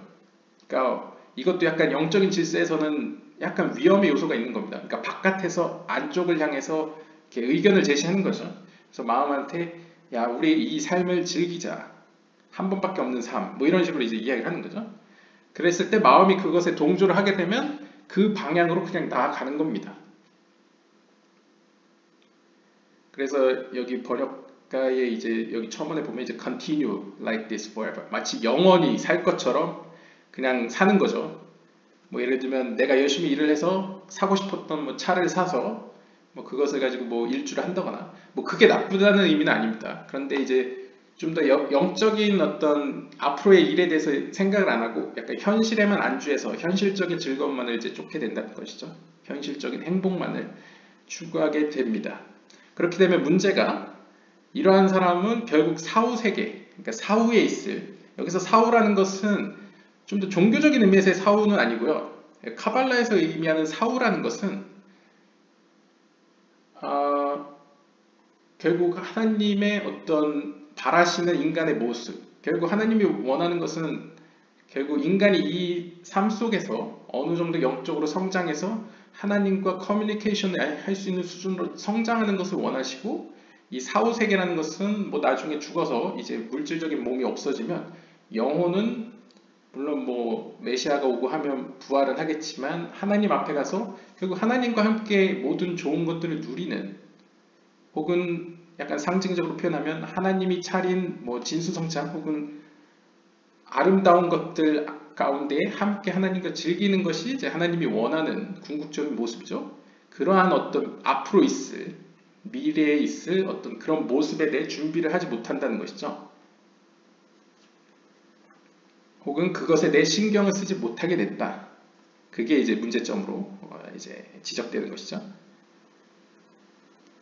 그러니까 이것도 약간 영적인 질서에서는 약간 위험의 요소가 있는 겁니다. 그러니까 바깥에서 안쪽을 향해서 이렇게 의견을 제시하는 거죠. 그래서 마음한테 야, 우리 이 삶을 즐기자. 한 번밖에 없는 삶. 뭐 이런 식으로 이제 이야기를 하는 거죠. 그랬을 때 마음이 그것에 동조를 하게 되면 그 방향으로 그냥 나아가는 겁니다. 그래서 여기 번역가의 이제 여기 첨언에 보면 이제 continue like this forever. 마치 영원히 살 것처럼 그냥 사는 거죠. 뭐 예를 들면 내가 열심히 일을 해서 사고 싶었던 뭐 차를 사서 뭐 그것을 가지고 뭐 일주를 한다거나 뭐 그게 나쁘다는 의미는 아닙니다. 그런데 이제 좀 더 영적인 어떤 앞으로의 일에 대해서 생각을 안 하고 약간 현실에만 안주해서 현실적인 즐거움만을 이제 쫓게 된다는 것이죠. 현실적인 행복만을 추구하게 됩니다. 그렇게 되면 문제가 이러한 사람은 결국 사후세계, 그러니까 사후에 있을, 여기서 사후라는 것은 좀 더 종교적인 의미에서의 사후는 아니고요. 카발라에서 의미하는 사후라는 것은 결국 하나님의 어떤 바라시는 인간의 모습, 결국 하나님이 원하는 것은 결국 인간이 이 삶 속에서 어느 정도 영적으로 성장해서 하나님과 커뮤니케이션을 할 수 있는 수준으로 성장하는 것을 원하시고, 이 사후세계라는 것은 뭐 나중에 죽어서 이제 물질적인 몸이 없어지면 영혼은 물론 뭐 메시아가 오고 하면 부활은 하겠지만 하나님 앞에 가서 결국 하나님과 함께 모든 좋은 것들을 누리는, 혹은 약간 상징적으로 표현하면 하나님이 차린 뭐 진수성찬 혹은 아름다운 것들 가운데 함께 하나님과 즐기는 것이 이제 하나님이 원하는 궁극적인 모습이죠. 그러한 어떤 앞으로 있을 미래에 있을 어떤 그런 모습에 대해 준비를 하지 못한다는 것이죠. 혹은 그것에 대해 신경을 쓰지 못하게 됐다. 그게 이제 문제점으로 이제 지적되는 것이죠.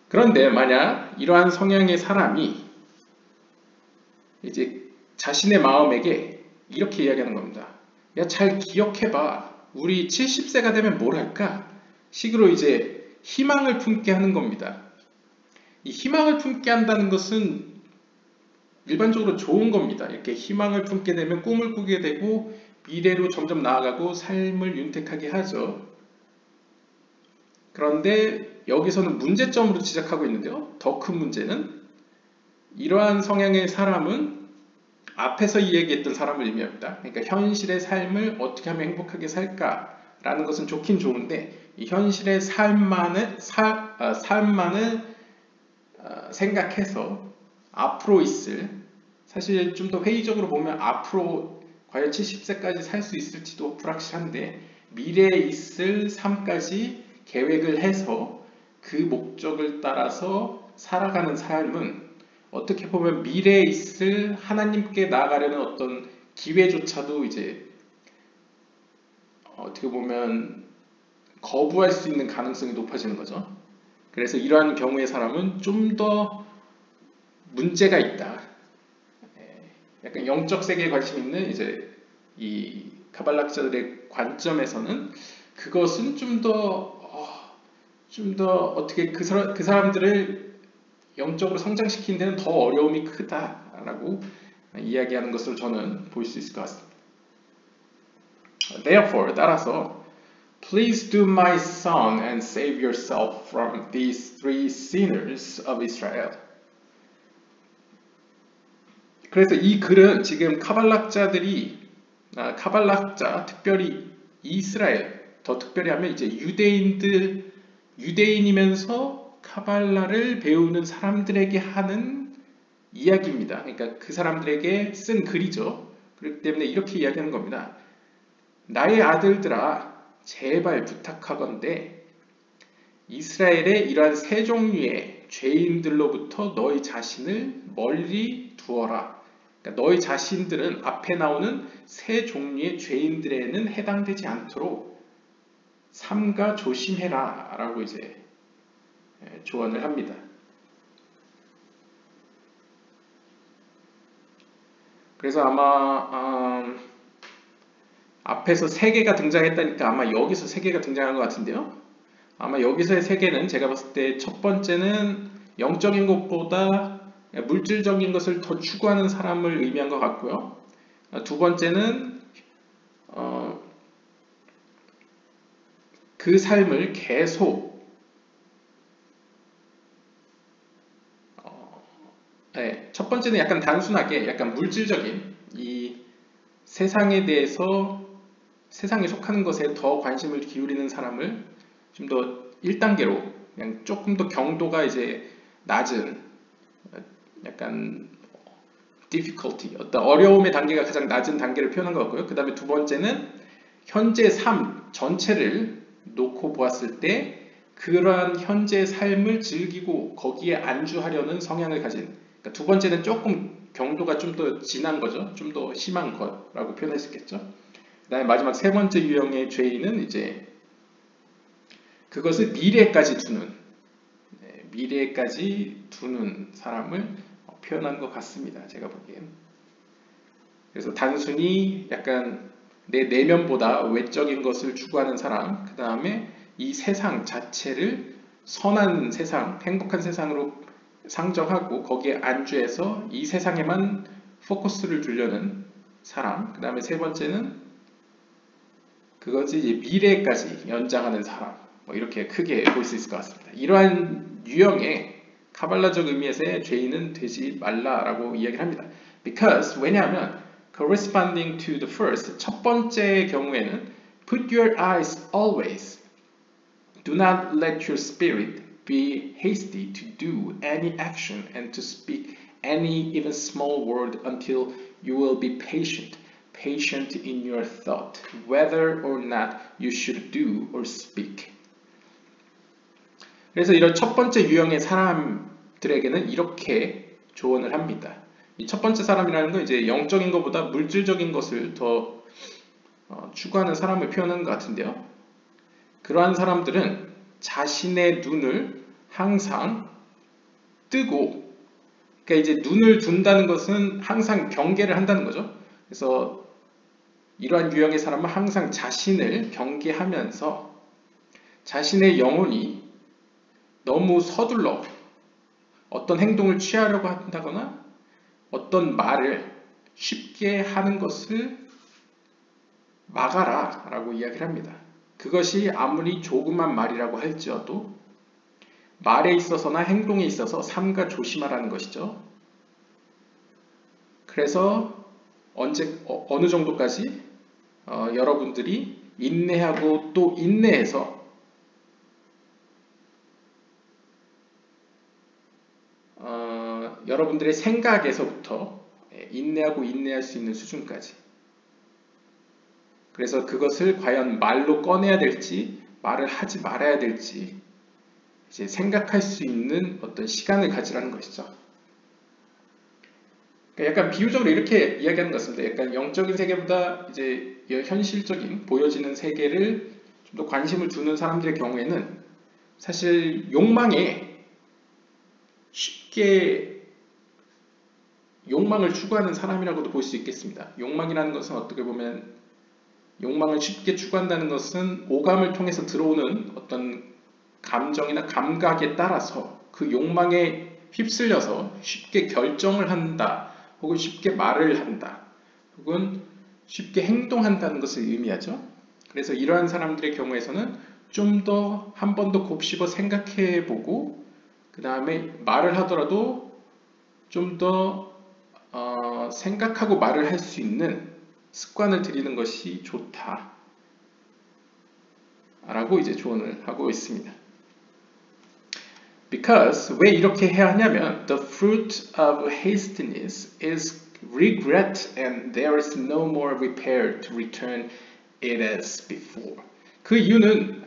그런데 만약 이러한 성향의 사람이 이제 자신의 마음에게 이렇게 이야기하는 겁니다. 야, 잘 기억해봐. 우리 70세가 되면 뭘 할까? 식으로 이제 희망을 품게 하는 겁니다. 이 희망을 품게 한다는 것은 일반적으로 좋은 겁니다. 이렇게 희망을 품게 되면 꿈을 꾸게 되고 미래로 점점 나아가고 삶을 윤택하게 하죠. 그런데 여기서는 문제점으로 지적하고 있는데요. 더 큰 문제는 이러한 성향의 사람은 앞에서 이야기했던 사람을 의미합니다. 그러니까 현실의 삶을 어떻게 하면 행복하게 살까라는 것은 좋긴 좋은데 이 현실의 삶만을 생각해서 앞으로 있을, 사실 좀 더 회의적으로 보면 앞으로 과연 70세까지 살 수 있을지도 불확실한데 미래에 있을 삶까지 계획을 해서 그 목적을 따라서 살아가는 삶은 어떻게 보면 미래에 있을 하나님께 나아가려는 어떤 기회조차도 이제 어떻게 보면 거부할 수 있는 가능성이 높아지는 거죠. 그래서 이러한 경우의 사람은 좀 더 문제가 있다. 약간 영적 세계에 관심 있는 이제 이 카발락자들의 관점에서는 그것은 좀 더 어떻게 그 사람들을 영적으로 성장시키는 데는 더 어려움이 크다라고 이야기하는 것으로 저는 볼 수 있을 것 같습니다. Therefore, 따라서 Please do my son and save yourself from these three sinners of Israel. 그래서 이 글은 지금 카발락자, 특별히 이스라엘, 더 특별히 하면 이제 유대인이면서 카발라를 배우는 사람들에게 하는 이야기입니다. 그러니까 그 사람들에게 쓴 글이죠. 그렇기 때문에 이렇게 이야기하는 겁니다. 나의 아들들아, 제발 부탁하건대 이스라엘의 이러한 세 종류의 죄인들로부터 너희 자신을 멀리 두어라. 그러니까 너희 자신들은 앞에 나오는 세 종류의 죄인들에는 해당되지 않도록 삼가 조심해라 라고 이제 조언을 합니다. 그래서 아마 앞에서 세 개가 등장했다니까 아마 여기서 세 개가 등장한 것 같은데요. 아마 여기서의 세 개는 제가 봤을 때 첫 번째는 영적인 것보다 물질적인 것을 더 추구하는 사람을 의미한 것 같고요. 두 번째는 그 삶을 계속 첫 번째는 약간 단순하게 약간 물질적인 이 세상에 대해서 세상에 속하는 것에 더 관심을 기울이는 사람을 좀 더 1단계로 그냥 조금 더 경도가 이제 낮은 약간 difficulty 어떤 어려움의 단계가 가장 낮은 단계를 표현한 것 같고요. 그 다음에 두 번째는 현재 삶 전체를 놓고 보았을 때 그러한 현재 삶을 즐기고 거기에 안주하려는 성향을 가진, 그러니까 두 번째는 조금 경도가 좀 더 진한 거죠. 좀 더 심한 거라고 표현할 수 있겠죠. 그 다음에 마지막 세 번째 유형의 죄인은 이제 그것을 미래까지 두는 사람을 표현한 것 같습니다. 제가 보기엔. 그래서 단순히 약간 내 내면보다 외적인 것을 추구하는 사람, 그 다음에 이 세상 자체를 선한 세상, 행복한 세상으로 상정하고 거기에 안주해서 이 세상에만 포커스를 두려는 사람, 그 다음에 세 번째는 그것이 이제 미래까지 연장하는 사람, 뭐 이렇게 크게 볼 수 있을 것 같습니다. 이러한 유형의 카발라적 의미에서의 죄인은 되지 말라라고 이야기를 합니다. Because 왜냐하면 corresponding to the first 첫 번째 경우에는 put your eyes always do not let your spirit be hasty to do any action and to speak any even small word until you will be patient in your thought whether or not you should do or speak. 그래서 이런 첫 번째 유형의 사람들에게는 이렇게 조언을 합니다. 이 첫 번째 사람이라는 건 이제 영적인 것보다 물질적인 것을 더 추구하는 사람을 표현하는 것 같은데요. 그러한 사람들은 자신의 눈을 항상 뜨고, 그러니까 이제 눈을 둔다는 것은 항상 경계를 한다는 거죠. 그래서 이러한 유형의 사람은 항상 자신을 경계하면서 자신의 영혼이 너무 서둘러 어떤 행동을 취하려고 한다거나 어떤 말을 쉽게 하는 것을 막아라 라고 이야기를 합니다. 그것이 아무리 조그만 말이라고 할지라도 말에 있어서나 행동에 있어서 삼가 조심하라는 것이죠. 그래서 어느 정도까지 여러분들이 인내하고 또 인내해서 여러분들의 생각에서부터 인내하고 인내할 수 있는 수준까지. 그래서 그것을 과연 말로 꺼내야 될지 말을 하지 말아야 될지 이제 생각할 수 있는 어떤 시간을 가지라는 것이죠. 그러니까 약간 비유적으로 이렇게 이야기하는 것 같습니다. 약간 영적인 세계보다 이제 현실적인 보여지는 세계를 좀 더 관심을 두는 사람들의 경우에는 사실 욕망에 쉽게 욕망을 추구하는 사람이라고도 볼 수 있겠습니다. 욕망이라는 것은 어떻게 보면 욕망을 쉽게 추구한다는 것은 오감을 통해서 들어오는 어떤 감정이나 감각에 따라서 그 욕망에 휩쓸려서 쉽게 결정을 한다, 혹은 쉽게 말을 한다, 혹은 쉽게 행동한다는 것을 의미하죠. 그래서 이러한 사람들의 경우에서는 좀 더 한 번 더 곱씹어 생각해 보고 그 다음에 말을 하더라도 좀 더 생각하고 말을 할 수 있는 습관을 들이는 것이 좋다 라고 이제 조언을 하고 있습니다. Because 왜 이렇게 해야 하냐면 the fruit of hastiness is regret and there is no more repair to return it as before. 그 이유는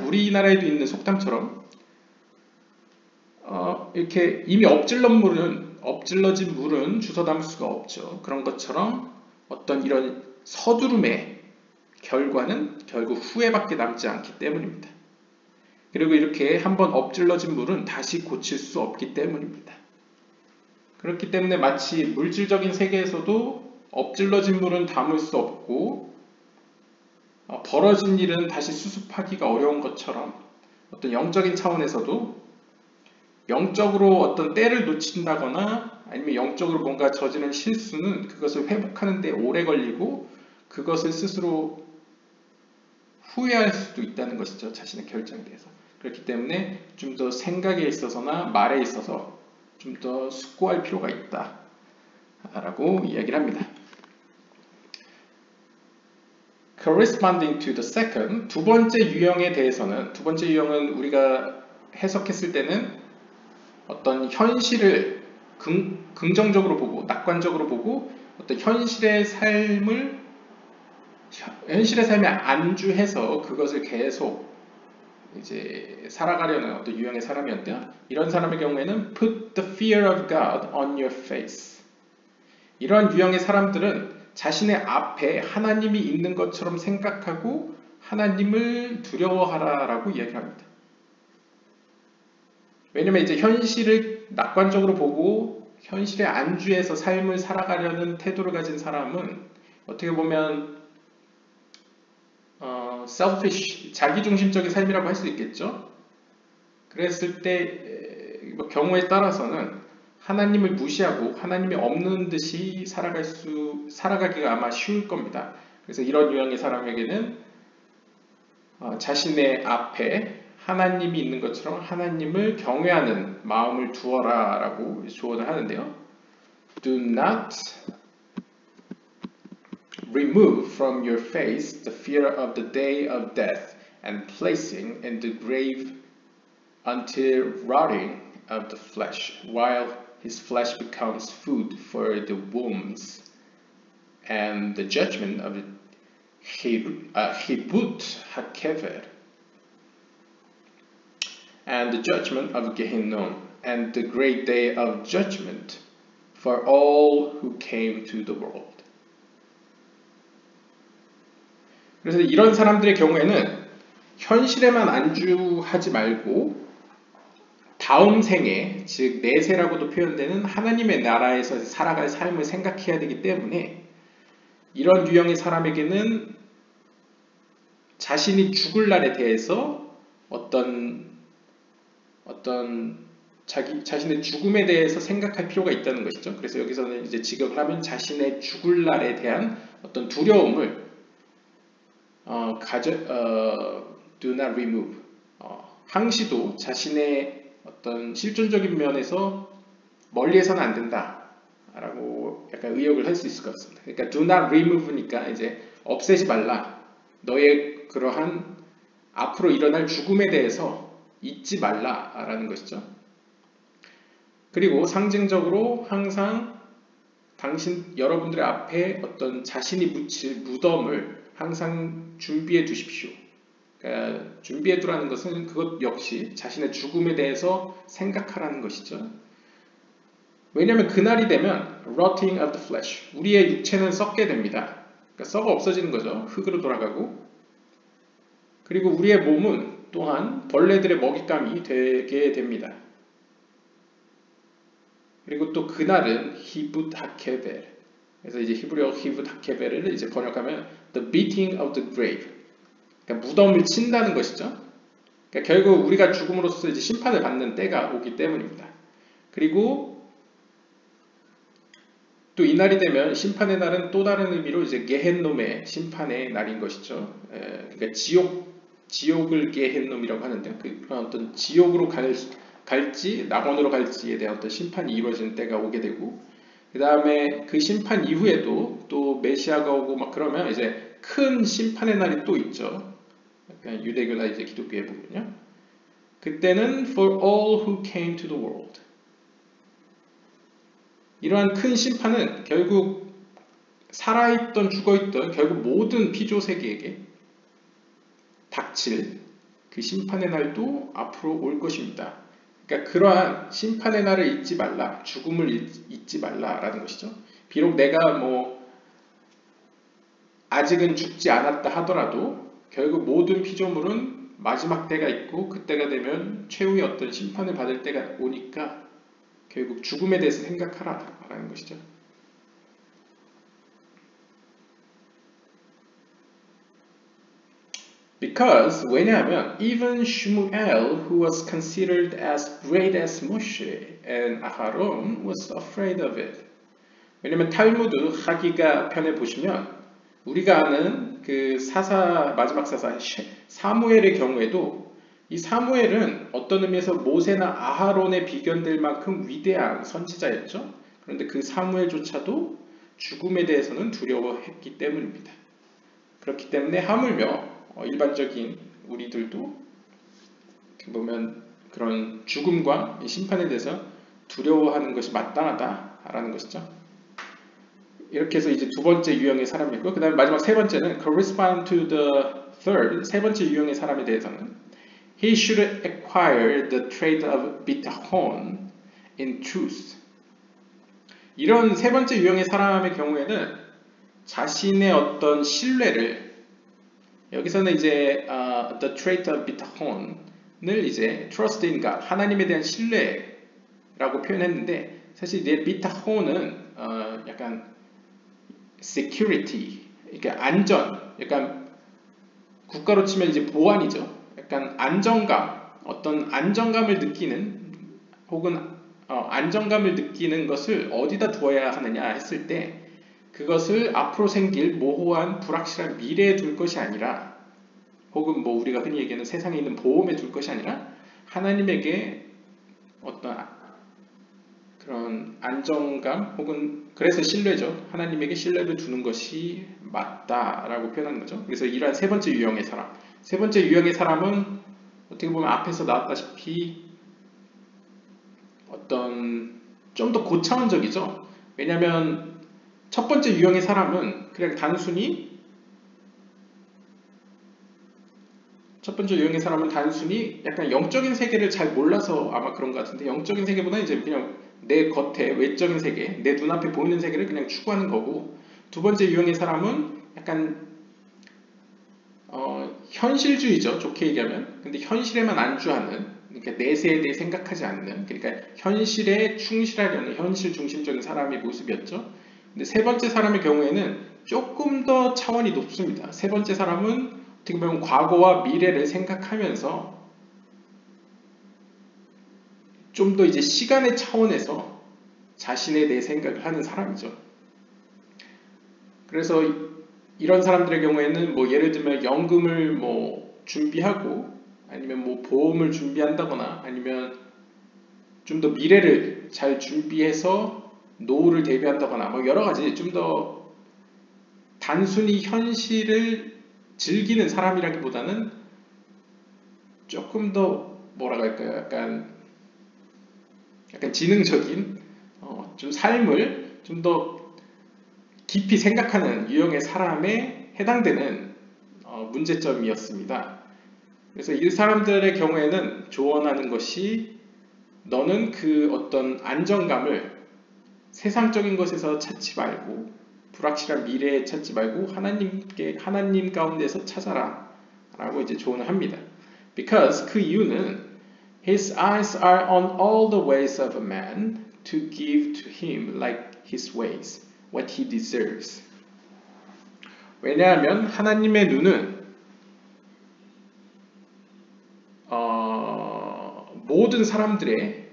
우리나라에도 있는 속담처럼 이렇게 이미 엎질러진 물은 주워 담을 수가 없죠. 그런 것처럼 어떤 이런 서두름의 결과는 결국 후회밖에 남지 않기 때문입니다. 그리고 이렇게 한번 엎질러진 물은 다시 고칠 수 없기 때문입니다. 그렇기 때문에 마치 물질적인 세계에서도 엎질러진 물은 담을 수 없고 벌어진 일은 다시 수습하기가 어려운 것처럼 어떤 영적인 차원에서도 영적으로 어떤 때를 놓친다거나 아니면 영적으로 뭔가 저지른 실수는 그것을 회복하는 데 오래 걸리고 그것을 스스로 후회할 수도 있다는 것이죠. 자신의 결정에 대해서. 그렇기 때문에 좀 더 생각에 있어서나 말에 있어서 좀 더 숙고할 필요가 있다 라고 이야기를 합니다. Corresponding to the second, 두 번째 유형에 대해서는, 두 번째 유형은 우리가 해석했을 때는 어떤 현실을 긍정적으로 보고 낙관적으로 보고 어떤 현실의 삶에 안주해서 그것을 계속 이제 살아가려는 어떤 유형의 사람이었는데요. 이런 사람의 경우에는 put the fear of God on your face. 이런 유형의 사람들은 자신의 앞에 하나님이 있는 것처럼 생각하고 하나님을 두려워하라라고 이야기합니다. 왜냐면 이제 현실을 낙관적으로 보고 현실에 안주해서 삶을 살아가려는 태도를 가진 사람은 어떻게 보면 selfish, 자기중심적인 삶이라고 할 수 있겠죠. 그랬을 때 경우에 따라서는 하나님을 무시하고 하나님이 없는 듯이 살아가기가 아마 쉬울 겁니다. 그래서 이런 유형의 사람에게는 자신의 앞에 하나님이 있는 것처럼 하나님을 경외하는 마음을 두어라 라고 조언을 하는데요. Do not remove from your face the fear of the day of death and placing in the grave until rotting of the flesh, while his flesh becomes food for the worms, and the judgment of the Hibut HaKever. and the judgment of Gehinnom, and the great day of judgment for all who came to the world. 그래서 이런 사람들의 경우에는 현실에만 안주하지 말고 다음 생에, 즉 내세라고도 표현되는 하나님의 나라에서 살아갈 삶을 생각해야 되기 때문에 이런 유형의 사람에게는 자신이 죽을 날에 대해서 어떤 자신의 죽음에 대해서 생각할 필요가 있다는 것이죠. 그래서 여기서는 이제 직역을 하면 자신의 죽을 날에 대한 어떤 두려움을 do not remove. 항시도 자신의 어떤 실존적인 면에서 멀리해서는 안 된다 라고 약간 의역을 할 수 있을 것 같습니다. 그러니까 do not remove니까 이제 없애지 말라. 너의 그러한 앞으로 일어날 죽음에 대해서 잊지 말라 라는 것이죠. 그리고 상징적으로 항상 여러분들의 앞에 어떤 자신이 묻힐 무덤을 항상 준비해 두십시오. 그러니까 준비해 두라는 것은 그것 역시 자신의 죽음에 대해서 생각하라는 것이죠. 왜냐하면 그날이 되면 rotting of the flesh, 우리의 육체는 썩게 됩니다. 그러니까 썩어 없어지는 거죠. 흙으로 돌아가고. 그리고 우리의 몸은 또한 벌레들의 먹잇감이 되게 됩니다. 그리고 또 그날은 히붓 하케벨, 그래서 이제 히브리어 히붓 하케벨을 이제 번역하면 the beating of the grave, 그러니까 무덤을 친다는 것이죠. 그러니까 결국 우리가 죽음으로써 이제 심판을 받는 때가 오기 때문입니다. 그리고 또 이 날이 되면 심판의 날은 또 다른 의미로 이제 게헨놈의 심판의 날인 것이죠. 그러니까 지옥을 게헨놈이라고 하는데 그런 어떤 지옥으로 갈지 낙원으로 갈지에 대한 어떤 심판이 이루어지는 때가 오게 되고, 그 다음에 그 심판 이후에도 또 메시아가 오고 막 그러면 이제 큰 심판의 날이 또 있죠. 약간 유대교나 이제 기독교에 보면요. 그때는 for all who came to the world. 이러한 큰 심판은 결국 살아있던 죽어있던 결국 모든 피조세계에게 닥칠 그 심판의 날도 앞으로 올 것입니다. 그러니까 그러한 심판의 날을 잊지 말라, 죽음을 잊지 말라라는 것이죠. 비록 내가 아직은 죽지 않았다 하더라도 결국 모든 피조물은 마지막 때가 있고 그때가 되면 최후의 어떤 심판을 받을 때가 오니까 결국 죽음에 대해서 생각하라라는 것이죠. Because 왜냐하면 even Shmuel, who was considered as great as Moshe and Aharon, was afraid of it. 왜냐하면 탈무드 하기가 편에 보시면 우리가 아는 그 마지막 사사 사무엘의 경우에도 이 사무엘은 어떤 의미에서 모세나 아하론에 비견될 만큼 위대한 선지자였죠. 그런데 그 사무엘조차도 죽음에 대해서는 두려워했기 때문입니다. 그렇기 때문에 하물며 일반적인 우리들도 보면 그런 죽음과 심판에 대해서 두려워하는 것이 마땅하다라는 것이죠. 이렇게 해서 이제 두 번째 유형의 사람이 있고, 그 다음에 마지막 세 번째는 correspond to the third, 세 번째 유형의 사람에 대해서는 he should acquire the trait of bitachon in truth. 이런 세 번째 유형의 사람의 경우에는 자신의 어떤 신뢰를, 여기서는 이제 the trait of bitachon을 이제 trust in God, 하나님에 대한 신뢰라고 표현했는데, 사실 이제 bitachon은 약간 security, 그러니까 안전, 약간 국가로 치면 이제 보안이죠. 약간 안정감, 어떤 안정감을 느끼는 혹은 안정감을 느끼는 것을 어디다 두어야 하느냐 했을 때 그것을 앞으로 생길 모호한 불확실한 미래에 둘 것이 아니라, 혹은 우리가 흔히 얘기하는 세상에 있는 보험에 둘 것이 아니라 하나님에게 어떤 그런 안정감 혹은 그래서 신뢰죠. 하나님에게 신뢰를 두는 것이 맞다라고 표현하는 거죠. 그래서 이러한 세 번째 유형의 사람, 세 번째 유형의 사람은 어떻게 보면 앞에서 나왔다시피 어떤 좀 더 고차원적이죠. 왜냐하면 첫 번째 유형의 사람은 그냥 단순히 첫 번째 유형의 사람은 단순히 약간 영적인 세계를 잘 몰라서 아마 그런 것 같은데, 영적인 세계보다 이제 그냥 내 겉에 외적인 세계, 내 눈앞에 보이는 세계를 그냥 추구하는 거고, 두 번째 유형의 사람은 약간 현실주의죠, 좋게 얘기하면. 근데 현실에만 안주하는, 그러니까 내세에 대해 생각하지 않는, 그러니까 현실에 충실하려는 현실 중심적인 사람의 모습이었죠. 근데 세 번째 사람의 경우에는 조금 더 차원이 높습니다. 세 번째 사람은 어떻게 보면 과거와 미래를 생각하면서 좀 더 이제 시간의 차원에서 자신에 대해 생각을 하는 사람이죠. 그래서 이런 사람들의 경우에는 뭐 예를 들면 연금을 뭐 준비하고, 아니면 뭐 보험을 준비한다거나, 아니면 좀 더 미래를 잘 준비해서 노후를 대비한다거나, 뭐 여러 가지 좀 더 단순히 현실을 즐기는 사람이라기보다는 조금 더 뭐라고 할까요? 약간 지능적인 좀 삶을 좀 더 깊이 생각하는 유형의 사람에 해당되는 문제점이었습니다. 그래서 이 사람들의 경우에는 조언하는 것이, 너는 그 어떤 안정감을 세상적인 것에서 찾지 말고, 불확실한 미래에 찾지 말고 하나님 가운데서 찾아라 라고 이제 조언을 합니다. Because 그 이유는 His eyes are on all the ways of a man to give to him like his ways, what he deserves. 왜냐하면 하나님의 눈은 모든 사람들의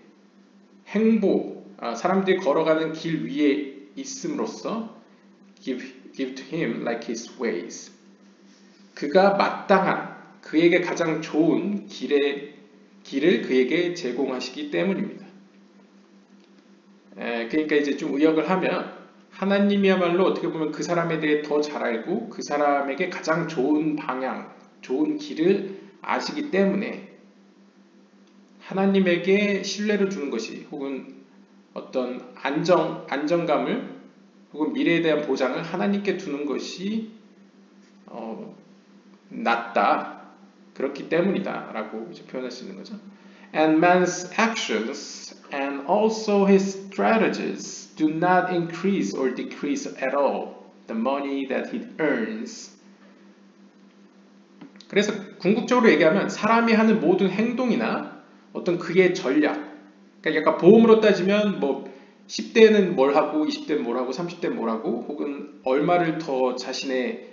행복, 사람들이 걸어가는 길 위에 있음으로써 give to him like his ways. 그가 마땅한, 그에게 가장 좋은 길을 그에게 제공하시기 때문입니다. 그러니까 이제 좀 의역을 하면, 하나님이야말로 어떻게 보면 그 사람에 대해 더 잘 알고 그 사람에게 가장 좋은 방향, 좋은 길을 아시기 때문에 하나님에게 신뢰를 주는 것이, 혹은 어떤 안정감을, 혹은 미래에 대한 보장을 하나님께 두는 것이 낫다, 그렇기 때문이다 라고 이제 표현할 수 있는 거죠. And man's actions and also his strategies do not increase or decrease at all the money that he earns. 그래서 궁극적으로 얘기하면 사람이 하는 모든 행동이나 어떤 그의 전략, 그러니까 약간 보험으로 따지면 뭐 10대는 뭘 하고 20대는 뭘 하고 30대는 뭘 하고, 혹은 얼마를 더 자신의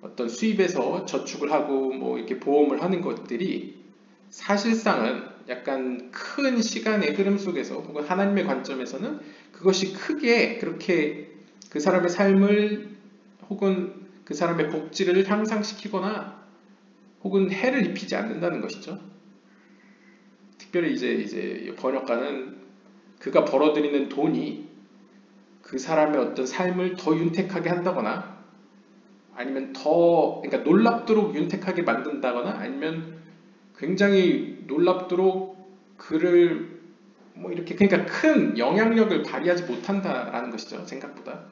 어떤 수입에서 저축을 하고 뭐 이렇게 보험을 하는 것들이 사실상은 약간 큰 시간의 흐름 속에서, 혹은 하나님의 관점에서는 그것이 크게 그렇게 그 사람의 삶을, 혹은 그 사람의 복지를 향상시키거나 혹은 해를 입히지 않는다는 것이죠. 특별히 이제 번역가는 그가 벌어들이는 돈이 그 사람의 어떤 삶을 더 윤택하게 한다거나, 아니면 그러니까 놀랍도록 윤택하게 만든다거나, 아니면 굉장히 놀랍도록 그를 뭐 이렇게, 그러니까 큰 영향력을 발휘하지 못한다라는 것이죠, 생각보다.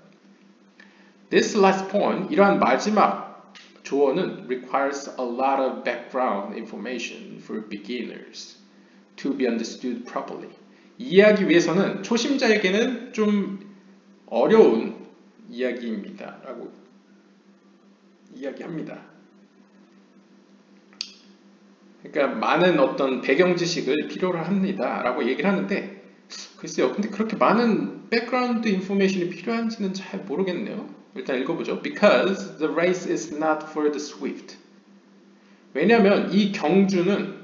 This last point, 이러한 마지막 조언은 requires a lot of background information for beginners to be understood properly. 이해하기 위해서는 초심자에게는 좀 어려운 이야기입니다 라고 이야기합니다. 그러니까 많은 어떤 배경 지식을 필요로 합니다 라고 얘기를 하는데, 글쎄요, 근데 그렇게 많은 백그라운드 인포메이션이 필요한지는 잘 모르겠네요. 일단 읽어보죠. Because the race is not for the swift. 왜냐하면 이 경주는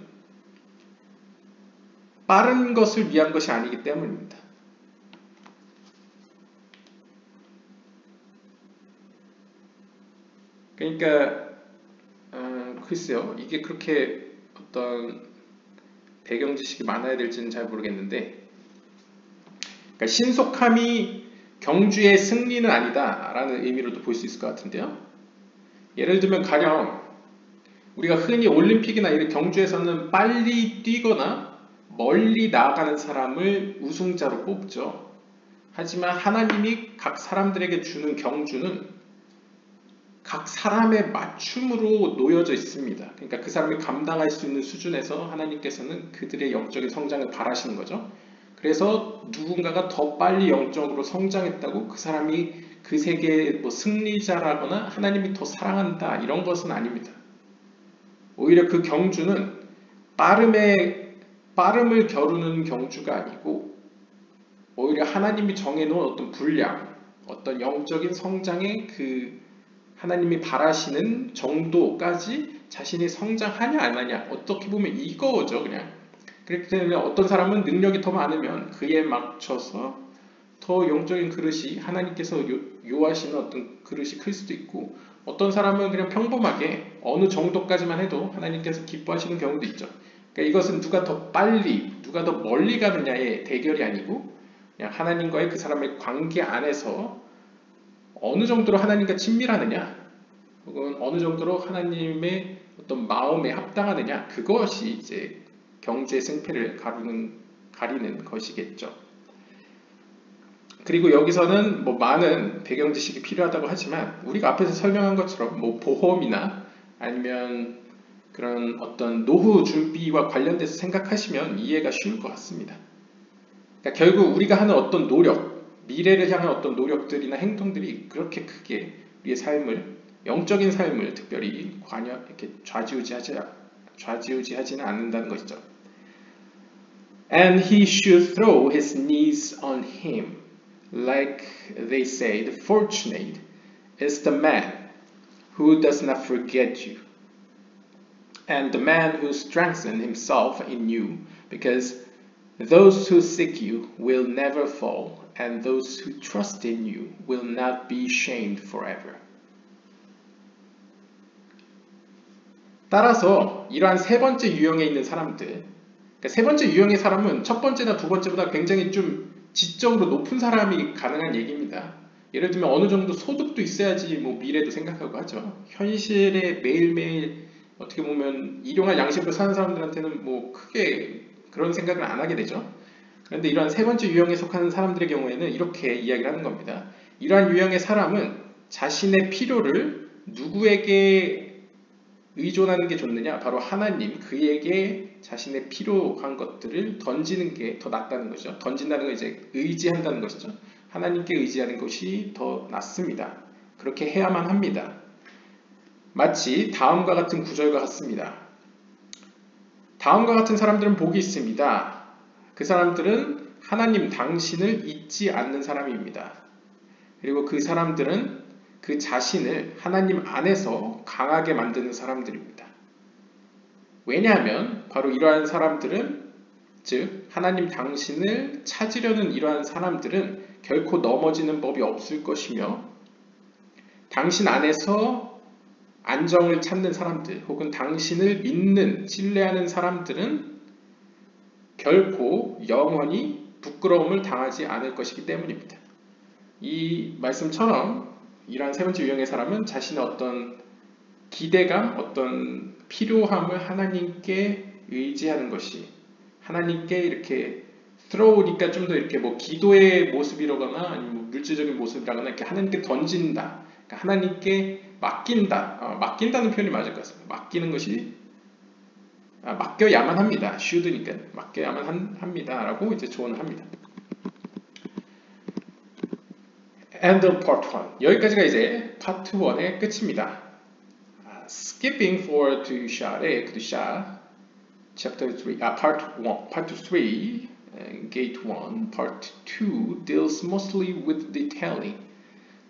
빠른 것을 위한 것이 아니기 때문입니다. 그러니까 글쎄요, 이게 그렇게 어떤 배경 지식이 많아야 될지는 잘 모르겠는데, 그러니까 신속함이 경주의 승리는 아니다 라는 의미로도 볼 수 있을 것 같은데요. 예를 들면 가령 우리가 흔히 올림픽이나 이런 경주에서는 빨리 뛰거나 멀리 나아가는 사람을 우승자로 뽑죠. 하지만 하나님이 각 사람들에게 주는 경주는 각 사람의 맞춤으로 놓여져 있습니다. 그러니까 그 사람이 감당할 수 있는 수준에서 하나님께서는 그들의 영적인 성장을 바라시는 거죠. 그래서 누군가가 더 빨리 영적으로 성장했다고 그 사람이 그 세계의 뭐 승리자라거나 하나님이 더 사랑한다 이런 것은 아닙니다. 오히려 그 경주는 빠름을 겨루는 경주가 아니고 오히려 하나님이 정해놓은 어떤 분량, 어떤 영적인 성장의 그 하나님이 바라시는 정도까지 자신이 성장하냐 안 하냐 어떻게 보면 이거죠 그냥. 그렇기 때문에 어떤 사람은 능력이 더 많으면 그에 맞춰서 더 영적인 그릇이 하나님께서 요하시는 어떤 그릇이 클 수도 있고 어떤 사람은 그냥 평범하게 어느 정도까지만 해도 하나님께서 기뻐하시는 경우도 있죠. 그러니까 이것은 누가 더 빨리 누가 더 멀리 가느냐의 대결이 아니고 그냥 하나님과의 그 사람의 관계 안에서 어느 정도로 하나님과 친밀하느냐 혹은 어느 정도로 하나님의 어떤 마음에 합당하느냐 그것이 이제 경주의 승패를 가리는 것이겠죠. 그리고 여기서는 뭐 많은 배경 지식이 필요하다고 하지만 우리가 앞에서 설명한 것처럼 뭐 보험이나 아니면 그런 어떤 노후 준비와 관련돼서 생각하시면 이해가 쉬울 것 같습니다. 그러니까 결국 우리가 하는 어떤 노력, 미래를 향한 어떤 노력들이나 행동들이 그렇게 크게 우리의 삶을 영적인 삶을 특별히 이렇게 좌지우지하지는 않는다는 것이죠. And he should throw his knees on him, like they say, the fortunate is the man who does not forget you, and the man who strengthens himself in you, because those who seek you will never fall, and those who trust in you will not be shamed forever. 따라서 이러한 세 번째 유형에 있는 사람들, 그러니까 세 번째 유형의 사람은 첫 번째나 두 번째보다 굉장히 좀 지적으로 높은 사람이 가능한 얘기입니다. 예를 들면 어느 정도 소득도 있어야지 뭐 미래도 생각하고 하죠. 현실에 매일매일 어떻게 보면 일용할 양식으로 사는 사람들한테는 뭐 크게 그런 생각을 안 하게 되죠. 그런데 이러한 세 번째 유형에 속하는 사람들의 경우에는 이렇게 이야기를 하는 겁니다. 이러한 유형의 사람은 자신의 필요를 누구에게 의존하는 게 좋느냐? 바로 하나님, 그에게 자신의 필요한 것들을 던지는 게 더 낫다는 거죠. 던진다는 건 이제 의지한다는 것이죠. 하나님께 의지하는 것이 더 낫습니다. 그렇게 해야만 합니다. 마치 다음과 같은 구절과 같습니다. 다음과 같은 사람들은 복이 있습니다. 그 사람들은 하나님 당신을 잊지 않는 사람입니다. 그리고 그 사람들은 그 자신을 하나님 안에서 강하게 만드는 사람들입니다. 왜냐하면 바로 이러한 사람들은 즉 하나님 당신을 찾으려는 이러한 사람들은 결코 넘어지는 법이 없을 것이며 당신 안에서 안정을 찾는 사람들 혹은 당신을 믿는 신뢰하는 사람들은 결코 영원히 부끄러움을 당하지 않을 것이기 때문입니다. 이 말씀처럼 이러한 세 번째 유형의 사람은 자신의 어떤 기대감, 어떤 필요함을 하나님께 의지하는 것이 하나님께 이렇게 throw니까 좀 더 이렇게 뭐 기도의 모습이라거나 아니면 뭐 물질적인 모습이라거나 이렇게 하나님께 던진다. 그러니까 하나님께 맡긴다. 맡긴다는 표현이 맞을 것 같습니다. 맡기는 것이 맡겨야만 합니다. should니까 맡겨야만 합니다라고 이제 조언을 합니다. End of part 1. 여기까지가 이제 파트 1의 끝입니다. Skipping forward to Sha'areh, chapter 3, part 1, part 3, gate 1, part 2 deals mostly with detailing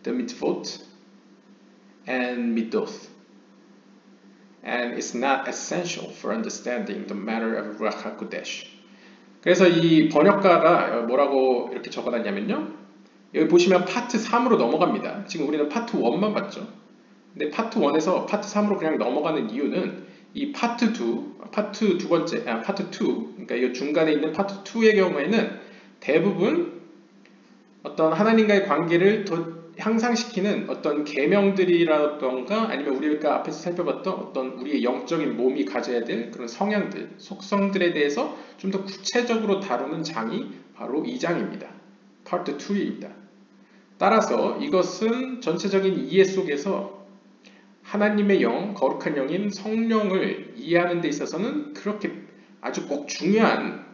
the mitzvot and midoth, and it's not essential for understanding the matter of Ruach HaKodesh. 그래서 이 번역가가 뭐라고 이렇게 적어놨냐면요. 여기 보시면 파트 3으로 넘어갑니다. 지금 우리는 파트 1만 봤죠. 근데 파트 1에서 파트 3으로 그냥 넘어가는 이유는 이 파트 2, 파트 2, 그러니까 이 중간에 있는 파트 2의 경우에는 대부분 어떤 하나님과의 관계를 더 향상시키는 어떤 계명들이라던가 아니면 우리가 앞에서 살펴봤던 어떤 우리의 영적인 몸이 가져야 될 그런 성향들, 속성들에 대해서 좀 더 구체적으로 다루는 장이 바로 이 장입니다. 파트 2입니다. 따라서 이것은 전체적인 이해 속에서 하나님의 영, 거룩한 영인 성령을 이해하는 데 있어서는 그렇게 아주 꼭 중요한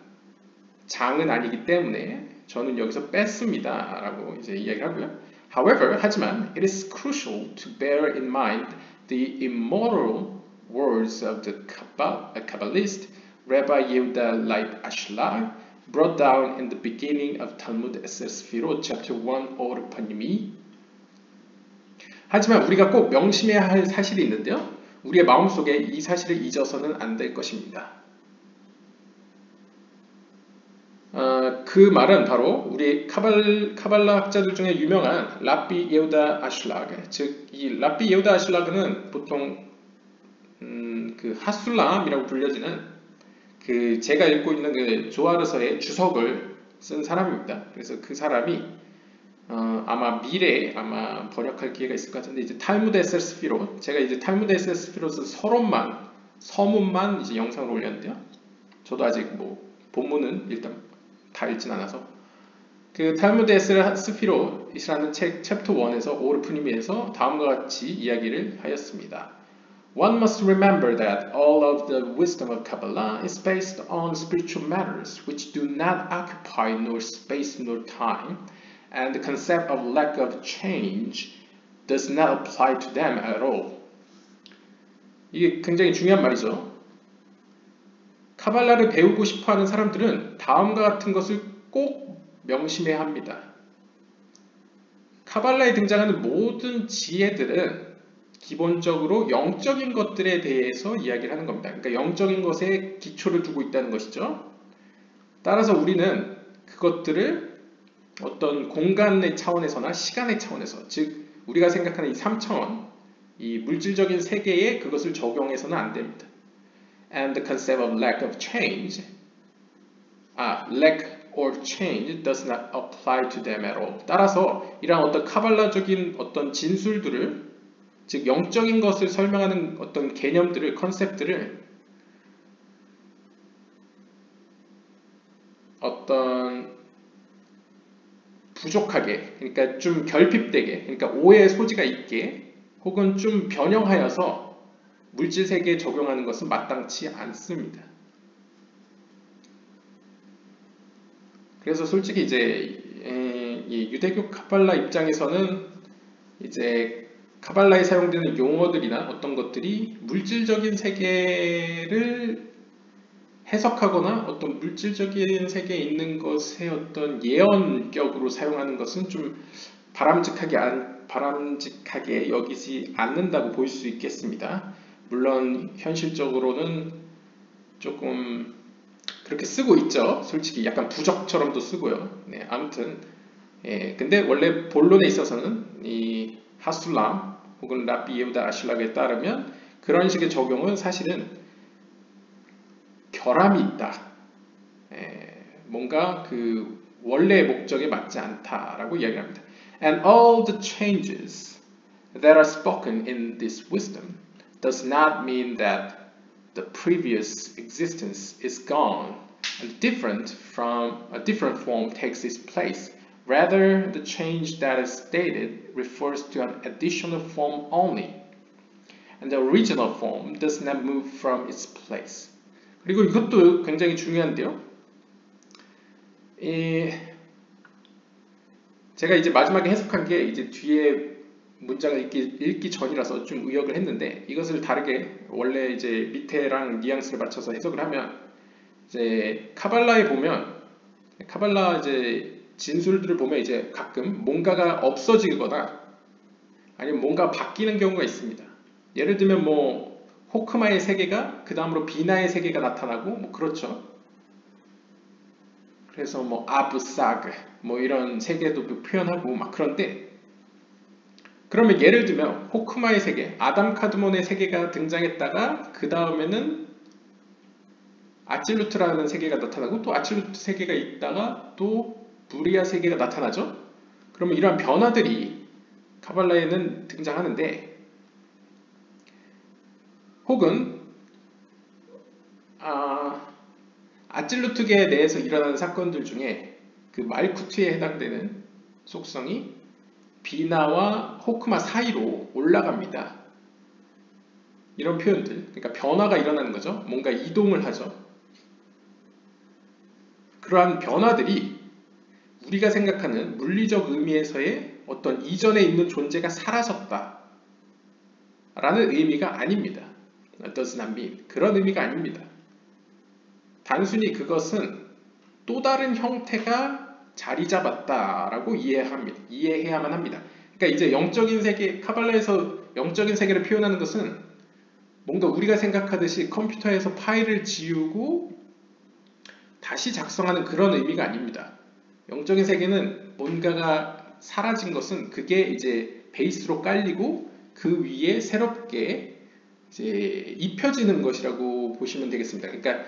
장은 아니기 때문에 저는 여기서 뺐습니다 라고 이제 이야기를 하고요. However, 하지만 it is crucial to bear in mind the immortal words of the Kabbalist Rabbi Yehuda Leib Ashlag brought down in the beginning of Talmud Eser Sfirot chapter 1 오르파님이 하지만 우리가 꼭 명심해야 할 사실이 있는데요. 우리의 마음속에 이 사실을 잊어서는 안 될 것입니다. 그 말은 바로 우리 카발라 학자들 중에 유명한 라비 예후다 아슐라그, 즉 이 라비 예후다 아슐라그는 보통 그 하술람이라고 불려지는 그 제가 읽고 있는 그 조아르서의 주석을 쓴 사람입니다. 그래서 그 사람이 아마 미래에 아마 번역할 기회가 있을 것 같은데 이제 탈무드 에셀 스피롯, 제가 이제 탈무드 에셀 스피롯은 서문만 이제 영상을 올렸는데요. 저도 아직 뭐 본문은 일단 다 읽진 않아서 그 탈무드 에셀 스피롯이라는 책 챕터 1에서 오르프니미에서 다음과 같이 이야기를 하였습니다. One must remember that all of the wisdom of Kabbalah is based on spiritual matters which do not occupy nor space nor time, and the concept of lack of change does not apply to them at all. 이게 굉장히 중요한 말이죠. 카발라를 배우고 싶어하는 사람들은 다음과 같은 것을 꼭 명심해야 합니다. 카발라에 등장하는 모든 지혜들은 기본적으로 영적인 것들에 대해서 이야기를 하는 겁니다. 그러니까 영적인 것에 기초를 두고 있다는 것이죠. 따라서 우리는 그것들을 어떤 공간의 차원에서나 시간의 차원에서, 즉 우리가 생각하는 이 3차원, 이 물질적인 세계에 그것을 적용해서는 안 됩니다. And the concept of lack of change, lack or change does not apply to them at all. 따라서 이러한 어떤 카발라적인 어떤 진술들을, 즉 영적인 것을 설명하는 어떤 개념들을, 컨셉들을 어떤 부족하게, 그러니까 좀 결핍되게, 그러니까 오해의 소지가 있게 혹은 좀 변형하여서 물질 세계에 적용하는 것은 마땅치 않습니다. 그래서 솔직히 이제 이 유대교 카발라 입장에서는 이제 카발라에 사용되는 용어들이나 어떤 것들이 물질적인 세계를 해석하거나 어떤 물질적인 세계에 있는 것의 어떤 예언격으로 사용하는 것은 좀 바람직하게 여기지 않는다고 볼 수 있겠습니다. 물론 현실적으로는 조금 그렇게 쓰고 있죠. 솔직히 약간 부적처럼도 쓰고요. 네, 아무튼 근데 원래 본론에 있어서는 이 하술람 혹은 라비 예후다 아슐락에 따르면 그런 식의 적용은 사실은 결함이 있다. 뭔가 그 원래의 목적에 맞지 않다라고 이야기합니다. And all the changes that are spoken in this wisdom does not mean that the previous existence is gone and a different form takes its place. Rather, the change that is stated refers to an additional form only, and the original form does not move from its place. 그리고 이것도 굉장히 중요한데요. 제가 이제 마지막에 해석한 게 이제 뒤에 문장을 읽기 전이라서 좀 의역을 했는데, 이것을 다르게 원래 이제 밑에랑 뉘앙스를 맞춰서 해석을 하면 이제 카발라 이제 진술들을 보면 이제 가끔 뭔가가 없어지거나 아니면 뭔가 바뀌는 경우가 있습니다. 예를 들면 뭐 호크마의 세계가 그 다음으로 비나의 세계가 나타나고 뭐 그렇죠. 그래서 뭐 아브사그 뭐 이런 세계도 표현하고 막 그런데, 그러면 예를 들면 호크마의 세계, 아담 카드몬의 세계가 등장했다가 그 다음에는 아찔루트라는 세계가 나타나고 또 아찔루트 세계가 있다가 또 부리아 세계가 나타나죠. 그러면 이러한 변화들이 카발라에는 등장하는데, 혹은 아찔루트계 내에서 일어나는 사건들 중에 그 말쿠트에 해당되는 속성이 비나와 호크마 사이로 올라갑니다. 이런 표현들, 그러니까 변화가 일어나는 거죠. 뭔가 이동을 하죠. 그러한 변화들이 우리가 생각하는 물리적 의미에서의 어떤 이전에 있는 존재가 사라졌다 라는 의미가 아닙니다. does not mean. 그런 의미가 아닙니다. 단순히 그것은 또 다른 형태가 자리 잡았다라고 이해해야만 합니다. 그러니까 이제 영적인 세계, 카발라에서 영적인 세계를 표현하는 것은 뭔가 우리가 생각하듯이 컴퓨터에서 파일을 지우고 다시 작성하는 그런 의미가 아닙니다. 영적인 세계는 뭔가가 사라진 것은 그게 이제 베이스로 깔리고 그 위에 새롭게 이제 입혀지는 것이라고 보시면 되겠습니다. 그러니까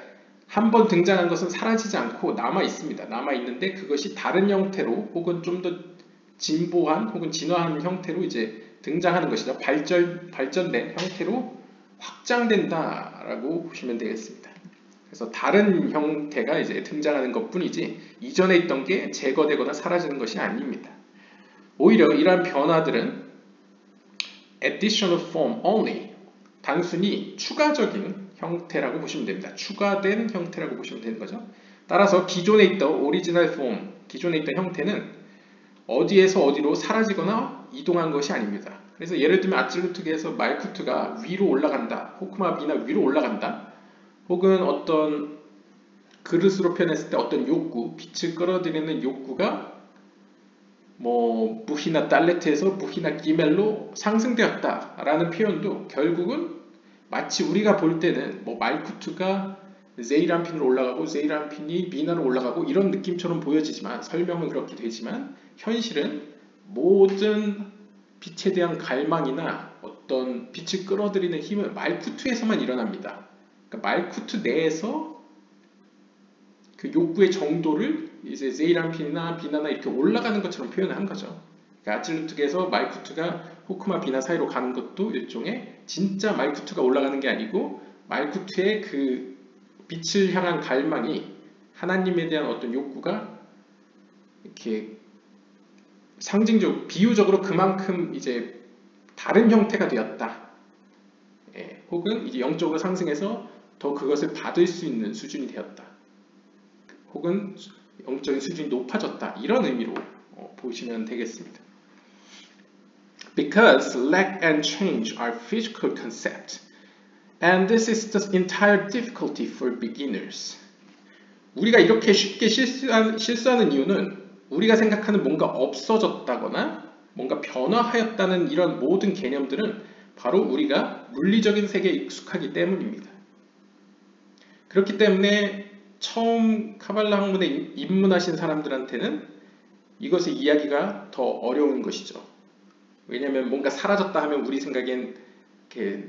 한번 등장한 것은 사라지지 않고 남아 있습니다. 남아 있는데 그것이 다른 형태로 혹은 좀 더 진보한 혹은 진화한 형태로 이제 등장하는 것이죠. 발전된 형태로 확장된다라고 보시면 되겠습니다. 그래서 다른 형태가 이제 등장하는 것뿐이지 이전에 있던 게 제거되거나 사라지는 것이 아닙니다. 오히려 이러한 변화들은 additional form only, 단순히 추가적인 형태라고 보시면 됩니다. 추가된 형태라고 보시면 되는 거죠. 따라서 기존에 있던 original form, 기존에 있던 형태는 어디에서 어디로 사라지거나 이동한 것이 아닙니다. 그래서 예를 들면 아찔루트계에서 말쿠트가 위로 올라간다, 호크마비나 위로 올라간다, 혹은 어떤 그릇으로 표현했을 때 어떤 욕구, 빛을 끌어들이는 욕구가 뭐 무히나 달레트에서 무히나 기멜로 상승되었다 라는 표현도 결국은 마치 우리가 볼 때는 뭐 말쿠트가 제이란핀으로 올라가고 제이란핀이 미나로 올라가고 이런 느낌처럼 보여지지만, 설명은 그렇게 되지만 현실은 모든 빛에 대한 갈망이나 어떤 빛을 끌어들이는 힘은 말쿠트에서만 일어납니다. 그러니까 말쿠트 내에서 그 욕구의 정도를 이제 제이란핀이나 비나나 이렇게 올라가는 것처럼 표현을 한 거죠. 그러니까 아찔루트계에서 말쿠트가 호크마 비나 사이로 가는 것도 일종의 진짜 말쿠트가 올라가는 게 아니고 말쿠트의 그 빛을 향한 갈망이, 하나님에 대한 어떤 욕구가 이렇게 상징적, 비유적으로 그만큼 이제 다른 형태가 되었다. 혹은 이제 영적으로 상승해서 더 그것을 받을 수 있는 수준이 되었다. 혹은 영적인 수준이 높아졌다. 이런 의미로 보시면 되겠습니다. Because lack and change are physical concepts, and this is the entire difficulty for beginners. 우리가 이렇게 쉽게 실수하는 이유는 우리가 생각하는 뭔가 없어졌다거나 뭔가 변화하였다는 이런 모든 개념들은 바로 우리가 물리적인 세계에 익숙하기 때문입니다. 그렇기 때문에 처음 카발라 학문에 입문하신 사람들한테는 이것의 이야기가 더 어려운 것이죠. 왜냐하면 뭔가 사라졌다 하면 우리 생각엔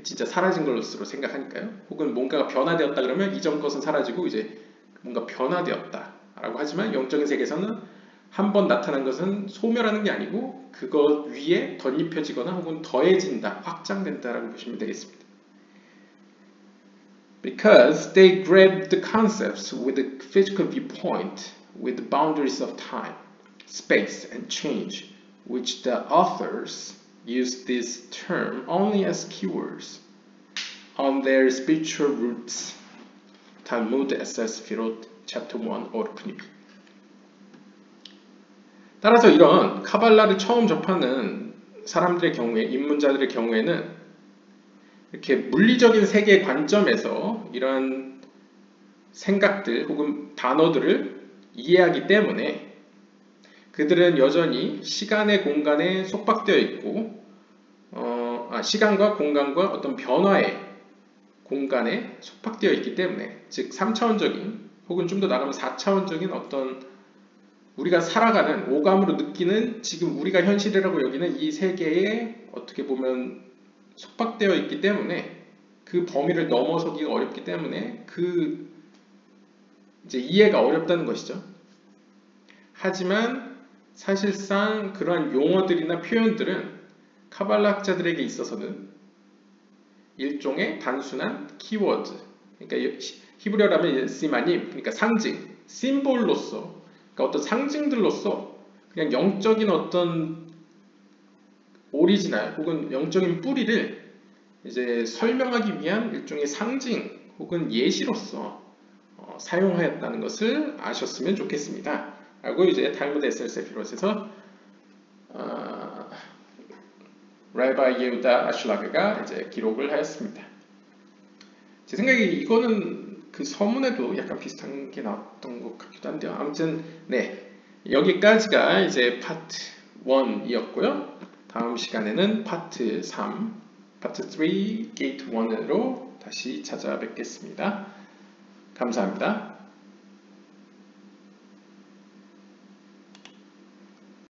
진짜 사라진 것으로 생각하니까요. 혹은 뭔가가 변화되었다 그러면 이전 것은 사라지고 이제 뭔가 변화되었다 라고 하지만 영적인 세계에서는 한번 나타난 것은 소멸하는 게 아니고 그것 위에 덧입혀지거나 혹은 더해진다, 확장된다 라고 보시면 되겠습니다. Because they grab the concepts with a physical viewpoint, with the boundaries of time, space, and change, which the authors use this term only as keywords on their spiritual roots. Talmud Eser Sefirot, Chapter 1, Orphan. 따라서 이런 카발라를 처음 접하는 사람들의 경우에, 입문자들의 경우에는 이렇게 물리적인 세계의 관점에서 이런 생각들 혹은 단어들을 이해하기 때문에 그들은 여전히 시간의 공간에 속박되어 있고 시간과 공간과 어떤 변화의 공간에 속박되어 있기 때문에, 즉 3차원적인 혹은 좀 더 나가면 4차원적인 어떤 우리가 살아가는 오감으로 느끼는 지금 우리가 현실이라고 여기는 이 세계에 어떻게 보면 속박되어 있기 때문에 그 범위를 넘어서기가 어렵기 때문에 그 이제 이해가 어렵다는 것이죠. 하지만 사실상 그러한 용어들이나 표현들은 카발라 학자들에게 있어서는 일종의 단순한 키워드, 그러니까 히브리어라면 시마님, 그러니까 상징, 심볼로서, 그러니까 어떤 상징들로서 그냥 영적인 어떤 오리지널 혹은 영적인 뿌리를 이제 설명하기 위한 일종의 상징 혹은 예시로서 사용하였다는 것을 아셨으면 좋겠습니다. 라고 이제 탈무드 에셀 세피롯에서 라이바 예우다 아슐라그가 이제 기록을 하였습니다. 제 생각에 이거는 그 서문에도 약간 비슷한 게 나왔던 것 같기도 한데요. 아무튼 네, 여기까지가 이제 파트 1이었고요. 다음 시간에는 파트 3, 파트 3 게이트 1으로 다시 찾아뵙겠습니다. 감사합니다.